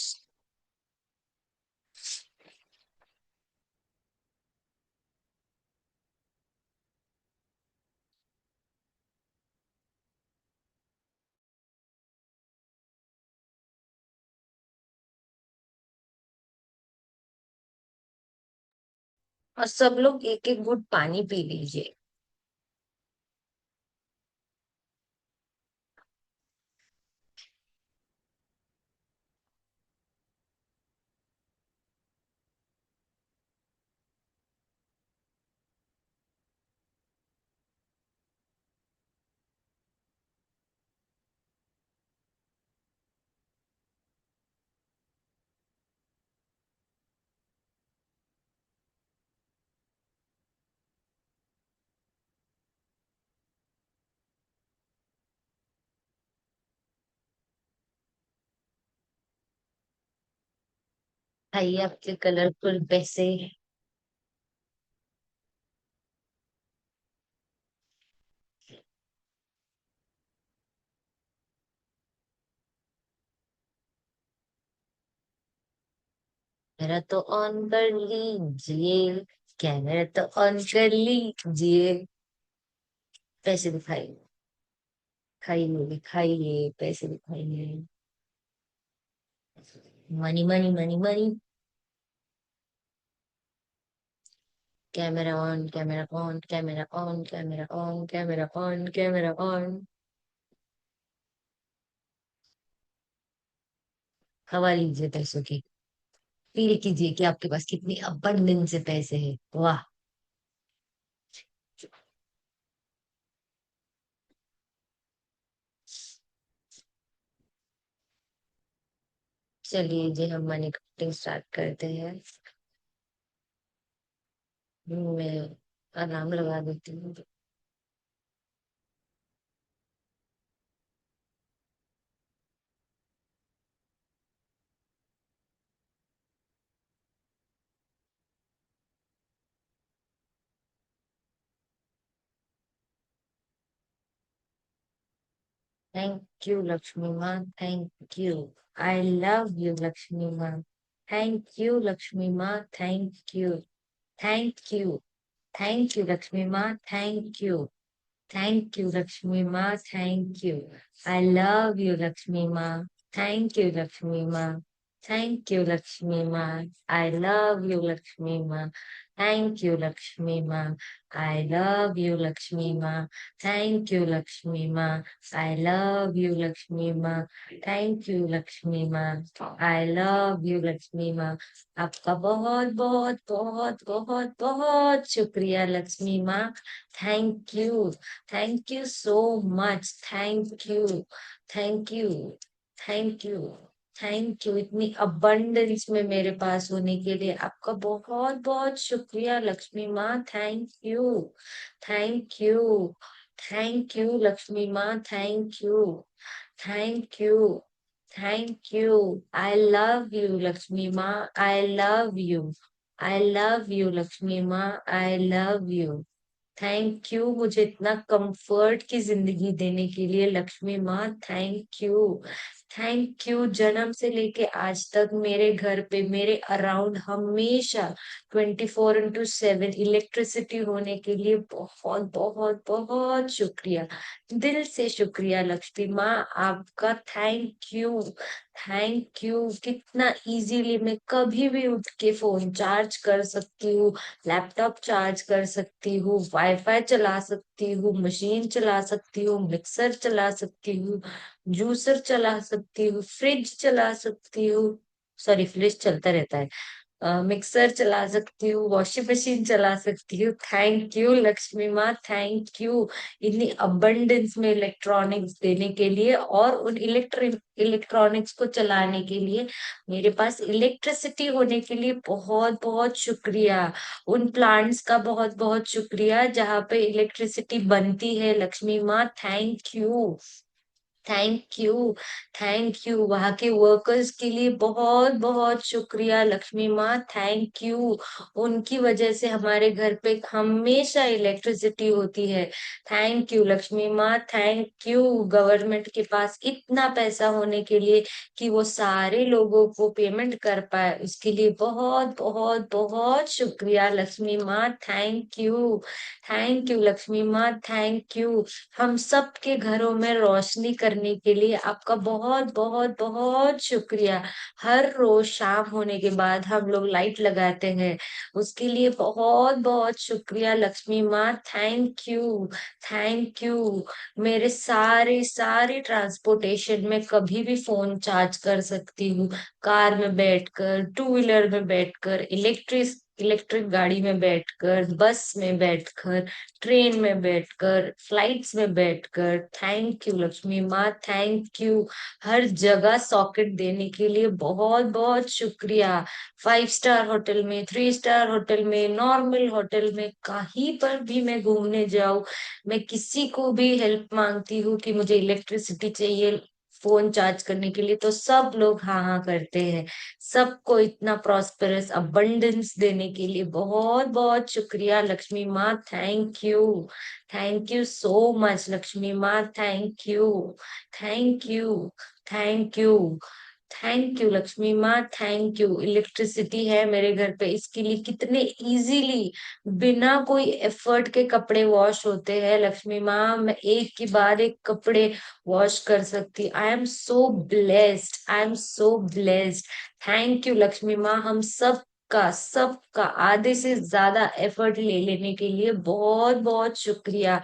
और सब लोग एक एक घुट पानी पी लीजिए। खाइए आपके कलरफुल पैसे। कैमरा तो ऑन कर लीजिए, कैमरा तो ऑन कर लीजिए। पैसे दिखाइए, खाइए दिखाइए, पैसे दिखाइए। Money money money money. Camera on, camera on, camera on, camera on, camera on, camera on. हवा लीजिए पैसों की, फील कीजिए कि आपके पास कितनी अबंडेंस से पैसे हैं। वाह। चलिए जी, हम मनी कटिंग स्टार्ट करते हैं। मैं अलार्म लगा देती हूँ। थैंक यू लक्ष्मी माँ, thank you. I love you Lakshmi माँ। थैंक यू लक्ष्मी माँ, thank you. Thank you. Thank you Lakshmi माँ, thank you. Thank you Lakshmi माँ, thank you. I love you Lakshmi माँ। थैंक यू लक्ष्मी माँ। थैंक यू लक्ष्मी माँ। आई लव यू लक्ष्मी माँ। Thank you Lakshmi माँ। I love you Lakshmi माँ। थैंक यू लक्ष्मी माँ। आई लव यू लक्ष्मी माँ। थैंक यू लक्ष्मी माँ। आई लव यू लक्ष्मी माँ। आपका बहुत बहुत बहुत बहुत बहुत शुक्रिया लक्ष्मी माँ। Thank you. Thank you so much. Thank you. Thank you. Thank you. Thank you इतनी अबंडेंस में मेरे पास होने के लिए आपका बहुत बहुत शुक्रिया लक्ष्मी माँ। Thank you. Thank you. Thank you Lakshmi माँ, thank you. Thank you. Thank you. I love you Lakshmi माँ, I love you. I love you Lakshmi माँ, I love you. Thank you मुझे इतना कंफर्ट की जिंदगी देने के लिए लक्ष्मी माँ, थैंक यू। थैंक यू जन्म से लेके आज तक मेरे घर पे मेरे अराउंड हमेशा 24/7 इलेक्ट्रिसिटी होने के लिए बहुत बहुत बहुत शुक्रिया। दिल से शुक्रिया लक्ष्मी माँ आपका। Thank you. Thank you. कितना इजीली मैं कभी भी उठ के फोन चार्ज कर सकती हूँ, लैपटॉप चार्ज कर सकती हूँ, वाईफाई चला सकती हूँ, मशीन चला सकती हूँ, मिक्सर चला सकती हूँ, जूसर चला सकती हूँ, फ्रिज चला सकती हूँ। सॉरी, फ्रिज चलता रहता है। मिक्सर चला सकती हूँ, वॉशिंग मशीन चला सकती हूँ। थैंक यू लक्ष्मी माँ, थैंक यू इतनी अबंडेंस में इलेक्ट्रॉनिक्स देने के लिए और उन इलेक्ट्रॉनिक्स को चलाने के लिए। मेरे पास इलेक्ट्रिसिटी होने के लिए बहुत बहुत शुक्रिया। उन प्लांट्स का बहुत बहुत शुक्रिया जहाँ पे इलेक्ट्रिसिटी बनती है लक्ष्मी माँ, thank you. Thank you. Thank you वहाँ के वर्कर्स के लिए बहुत बहुत शुक्रिया लक्ष्मी माँ, थैंक यू। उनकी वजह से हमारे घर पे हमेशा इलेक्ट्रिसिटी होती है। थैंक यू लक्ष्मी माँ, थैंक यू। गवर्नमेंट के पास इतना पैसा होने के लिए कि वो सारे लोगों को पेमेंट कर पाए, उसके लिए बहुत बहुत बहुत शुक्रिया लक्ष्मी माँ, thank you. Thank you Lakshmi माँ, थैंक यू। हम सबके घरों में रोशनी करने के लिए आपका बहुत बहुत बहुत शुक्रिया। हर रोज शाम होने के बाद हम लोग लाइट लगाते हैं, उसके लिए बहुत बहुत शुक्रिया लक्ष्मी माँ, थैंक यू। Thank you. मेरे सारे सारे ट्रांसपोर्टेशन में कभी भी फोन चार्ज कर सकती हूँ, कार में बैठकर, टू व्हीलर में बैठकर, इलेक्ट्रिक गाड़ी में बैठकर, बस में बैठकर, ट्रेन में बैठकर, फ्लाइट्स में बैठकर। थैंक यू लक्ष्मी माँ, थैंक यू। हर जगह सॉकेट देने के लिए बहुत बहुत शुक्रिया। 5 स्टार होटल में, 3 स्टार होटल में, नॉर्मल होटल में, कहीं पर भी मैं घूमने जाऊं, मैं किसी को भी हेल्प मांगती हूँ कि मुझे इलेक्ट्रिसिटी चाहिए फोन चार्ज करने के लिए, तो सब लोग हाँ हाँ करते हैं। सबको इतना प्रॉस्पेरस अबंडेंस देने के लिए बहुत बहुत शुक्रिया लक्ष्मी माँ, thank you. Thank you so much Lakshmi माँ, thank you. Thank you. Thank you. Thank you Lakshmi माँ, थैंक यू। इलेक्ट्रिसिटी है मेरे घर पे, इसके लिए कितने इजीली बिना कोई एफर्ट के कपड़े वॉश होते हैं लक्ष्मी माँ। मैं एक के बाद एक कपड़े वॉश कर सकती। आई am so blessed, I am so blessed. Thank you Lakshmi माँ। हम सबका आधे से ज्यादा एफर्ट ले लेने के लिए बहुत बहुत शुक्रिया।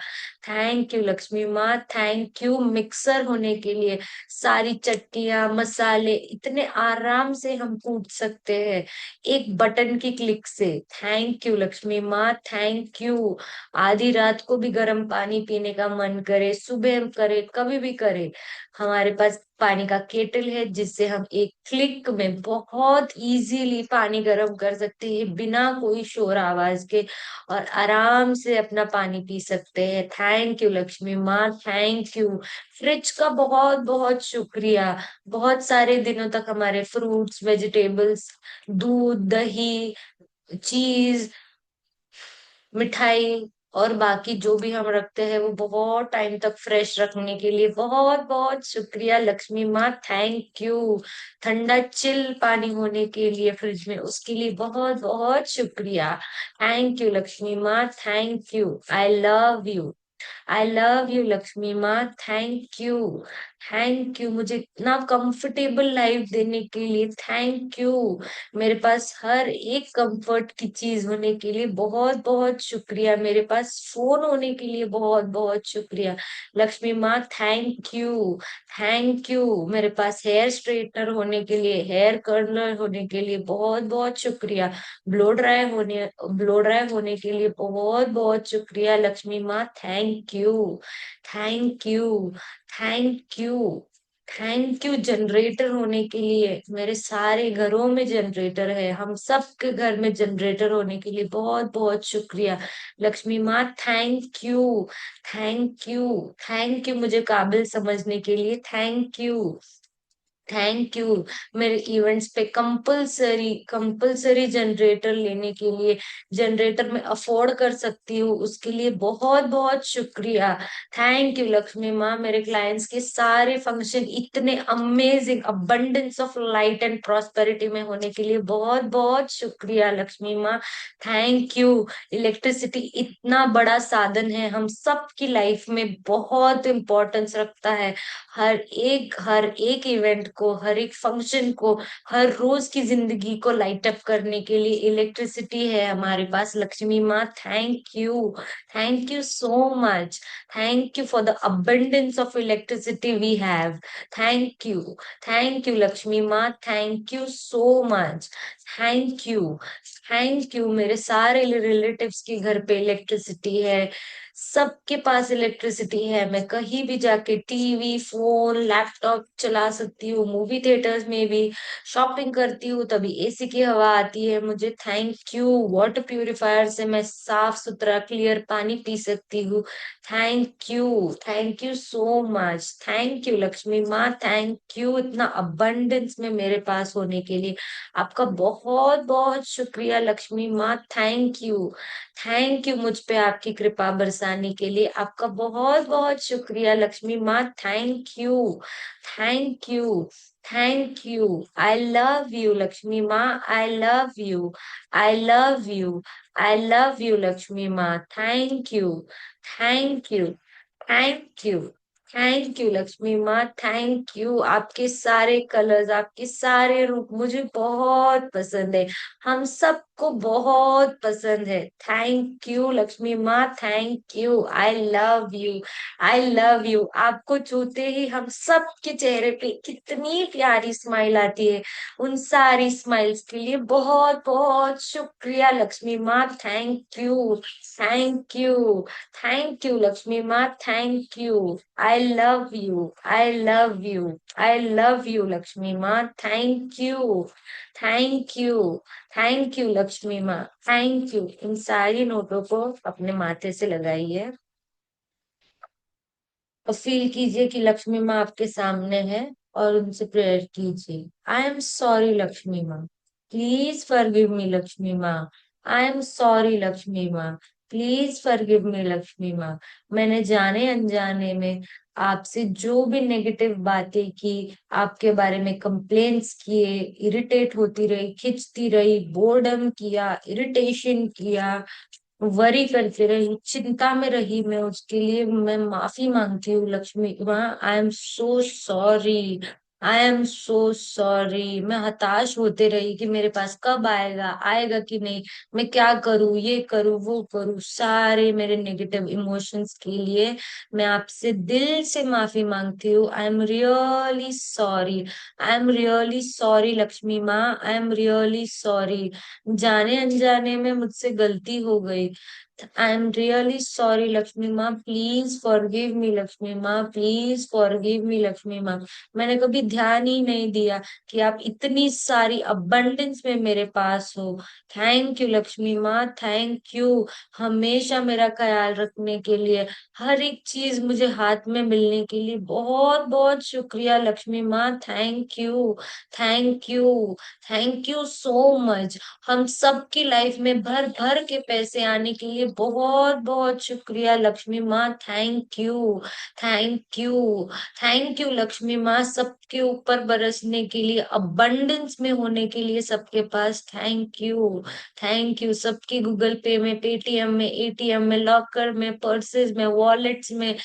थैंक यू लक्ष्मी माँ, थैंक यू। मिक्सर होने के लिए सारी चटनियां मसाले इतने आराम से हम कूट सकते हैं एक बटन की क्लिक से। थैंक यू लक्ष्मी माँ, थैंक यू। आधी रात को भी गर्म पानी पीने का मन करे, सुबह करे, कभी भी करे, हमारे पास पानी का केटल है जिससे हम एक क्लिक में बहुत इजीली पानी गर्म कर सकते हैं बिना कोई शोर आवाज के, और आराम से अपना पानी पी सकते हैं। थैंक यू लक्ष्मी माँ, थैंक यू। फ्रिज का बहुत बहुत शुक्रिया। बहुत सारे दिनों तक हमारे फ्रूट्स, वेजिटेबल्स, दूध, दही, चीज, मिठाई और बाकी जो भी हम रखते हैं वो बहुत टाइम तक फ्रेश रखने के लिए बहुत बहुत शुक्रिया लक्ष्मी माँ, थैंक यू। ठंडा चिल पानी होने के लिए फ्रिज में, उसके लिए बहुत बहुत शुक्रिया। थैंक यू लक्ष्मी माँ, thank you. I love you, I love you Lakshmi माँ, थैंक यू। थैंक यू मुझे इतना कंफर्टेबल लाइफ देने के लिए, थैंक यू। मेरे पास हर एक कंफर्ट की चीज होने के लिए बहुत बहुत शुक्रिया। मेरे पास फोन होने के लिए बहुत बहुत शुक्रिया लक्ष्मी माँ, थैंक यू। Thank you. मेरे पास हेयर स्ट्रेटनर होने के लिए, हेयर कर्लर होने के लिए बहुत बहुत शुक्रिया। ब्लो ड्राई होने के लिए बहुत बहुत शुक्रिया लक्ष्मी माँ, thank you. Thank you, thank you, thank you. Generator होने के लिए, मेरे सारे घरों में जनरेटर है, हम सबके घर में जनरेटर होने के लिए बहुत बहुत शुक्रिया लक्ष्मी माँ, thank you. Thank you, thank you मुझे काबिल समझने के लिए, थैंक यू। Thank you. मेरे इवेंट्स पे कंपलसरी कंपलसरी जनरेटर लेने के लिए, जनरेटर में अफोर्ड कर सकती हूँ उसके लिए बहुत बहुत शुक्रिया। थैंक यू लक्ष्मी माँ। मेरे क्लाइंट्स के सारे फंक्शन इतने amazing abundance of light and prosperity में होने के लिए बहुत बहुत शुक्रिया लक्ष्मी माँ, थैंक यू। इलेक्ट्रिसिटी इतना बड़ा साधन है, हम सबकी लाइफ में बहुत इंपॉर्टेंस रखता है। हर एक इवेंट को, हर एक फंक्शन को, हर रोज की जिंदगी को लाइट अप करने के लिए इलेक्ट्रिसिटी है हमारे पास लक्ष्मी माँ, thank you. Thank you so much. Thank you for the abundance of electricity we have. Thank you, thank you Lakshmi माँ, thank you so much. Thank you, thank you. मेरे सारे रिलेटिव्स के घर पे इलेक्ट्रिसिटी है, सबके पास इलेक्ट्रिसिटी है। मैं कहीं भी जाके टीवी, फोन, लैपटॉप चला सकती हूँ, मूवी थिएटर्स में भी शॉपिंग करती हूँ तभी एसी की हवा आती है मुझे, थैंक यू। वाटर प्यूरिफायर से मैं साफ सुथरा क्लियर पानी पी सकती हूँ, thank you so much. Thank you Lakshmi माँ, थैंक यू इतना अबंडेंस में मेरे पास होने के लिए। आपका बहुत बहुत शुक्रिया लक्ष्मी माँ, थैंक यू। थैंक यू मुझ पे आपकी कृपा बरसाने के लिए, आपका बहुत बहुत शुक्रिया लक्ष्मी माँ, thank you. Thank you, thank you. I love you Lakshmi माँ, I love you, I love you, I love you Lakshmi माँ, thank you, thank you, thank you, thank you Lakshmi माँ, थैंक यू। आपके सारे कलर्स, आपके सारे रूप मुझे बहुत पसंद है, हम सबको बहुत पसंद है। थैंक यू लक्ष्मी माँ, thank you. I love you, I love you. आपको छूते ही हम सबके चेहरे पे कितनी प्यारी स्माइल आती है, उन सारी स्माइल्स के लिए बहुत बहुत शुक्रिया लक्ष्मी माँ, thank you, thank you, thank you Lakshmi माँ, thank you. I love you, I love you, I love you Lakshmi माँ, thank you, thank you, thank you Lakshmi माँ, थैंक यू। इन सारी नोटों को अपने माथे से लगाइए और फील कीजिए कि लक्ष्मी माँ आपके सामने है और उनसे प्रेयर कीजिए। आई एम सॉरी लक्ष्मी माँ, प्लीज फॉरगिव मी लक्ष्मी माँ, आई एम सॉरी लक्ष्मी माँ, प्लीज फॉरगिव मी लक्ष्मी माँ। मैंने जाने अनजाने में आपसे जो भी नेगेटिव बातें की, आपके बारे में कंप्लेंट्स किए, इरिटेट होती रही, खिंचती रही, बोर्डम किया, इरिटेशन किया, वरी करती रही, चिंता में रही, मैं उसके लिए मैं माफी मांगती हूँ लक्ष्मी माँ। I am so sorry, I am so sorry. मैं हताश होते रही कि मेरे पास कब आएगा, आएगा कि नहीं, मैं क्या करूँ, ये करूँ वो करूँ। सारे मेरे नेगेटिव इमोशंस के लिए मैं आपसे दिल से माफी मांगती हूँ। I am really sorry, I am really sorry Lakshmi माँ, आई एम रियली सॉरी। जाने अनजाने में मुझसे गलती हो गई। I am really sorry Lakshmi माँ, प्लीज फॉरगिव मी लक्ष्मी माँ, प्लीज फॉरगिव मी लक्ष्मी माँ। मैंने कभी ध्यान ही नहीं दिया कि आप इतनी सारी अबंडेंस में मेरे पास हो। थैंक यू लक्ष्मी माँ, थैंक यू हमेशा मेरा ख्याल रखने के लिए, हर एक चीज मुझे हाथ में मिलने के लिए। बहुत बहुत शुक्रिया लक्ष्मी माँ, thank you, thank you, thank you so much. हम सबकी लाइफ में भर भर के पैसे आने के लिए बहुत बहुत शुक्रिया लक्ष्मी माँ, thank you, thank you, thank you Lakshmi माँ। सबके ऊपर बरसने के लिए, अबंडेंस में होने के लिए सबके पास, थैंक यू, थैंक यू। सबकी गूगल पे में, पेटीएम में, एटीएम में, लॉकर में, पर्सेज में, वॉलेट्स में,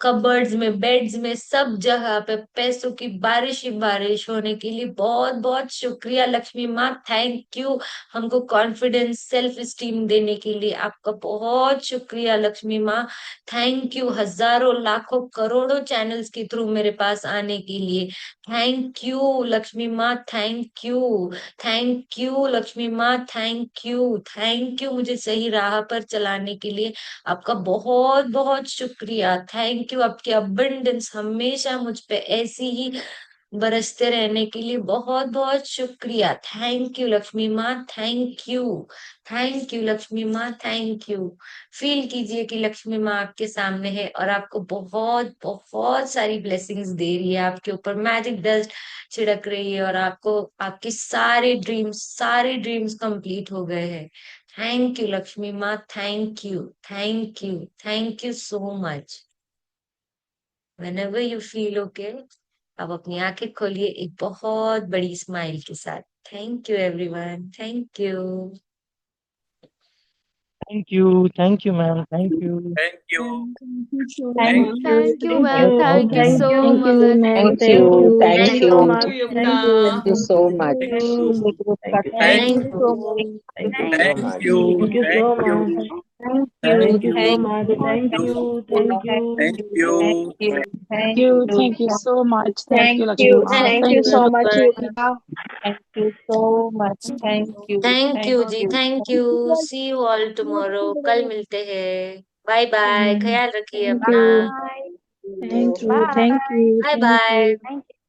कबर्ड्स में, बेड्स में, सब जगह पे पैसों की बारिश ही बारिश होने के लिए बहुत बहुत शुक्रिया लक्ष्मी माँ, थैंक यू। हमको कॉन्फिडेंस, सेल्फ स्टीम देने के लिए आपका बहुत शुक्रिया लक्ष्मी माँ, थैंक यू। हजारों लाखों करोड़ों चैनल्स के थ्रू मेरे पास आने के लिए थैंक यू लक्ष्मी माँ, thank you, thank you Lakshmi माँ, थैंक यू, थैंक यू मुझे सही राह पर चलाने के लिए आपका बहुत बहुत शुक्रिया, थैंक यू। आपकी अबंडेंस हमेशा मुझ पे ऐसी ही बरसते रहने के लिए बहुत बहुत शुक्रिया, थैंक यू लक्ष्मी माँ, thank you, thank you Lakshmi माँ, थैंक यू। फील कीजिए कि लक्ष्मी माँ आपके सामने है और आपको बहुत बहुत सारी ब्लेसिंग्स दे रही है, आपके ऊपर मैजिक डस्ट छिड़क रही है और आपको आपके सारे ड्रीम्स कंप्लीट हो गए हैं। थैंक यू लक्ष्मी माँ, thank you, thank you, thank you so much. Whenever you feel okay, आप अपनी आंखें खोलिए एक बहुत बड़ी स्माइल के साथ। Thank you everyone, thank you. Thank you ma'am, thank you. Thank you. Thank you so Thank much. Thank you, Thank ma'am. you. Thank you Thank so you. Thank you, much. ma'am. Thank Thank you. you. Thank Thank Thank you, you, ma'am. Yukta. Thank you. you so much. Thank you. Thank Thank Thank you you. so you. much. Thank you so Thank much. you. Thank you so Thank you. much. Thank you. Thank Thank you so you. much. Thank you. Thank you. Thank you. Thank you. Thank you so much. Thank you, Thank Lakshmi you. Ma. Thank you Thank so you. much, Bye. Yukta. Thank you so much. Thank you. Thank Thank you जी, you. Thank you. See you all tomorrow, कल मिलते हैं। Bye bye, ख्याल रखिए Thank अपना। you. Bye. Thank you. Bye. Thank you. Bye Thank bye. you.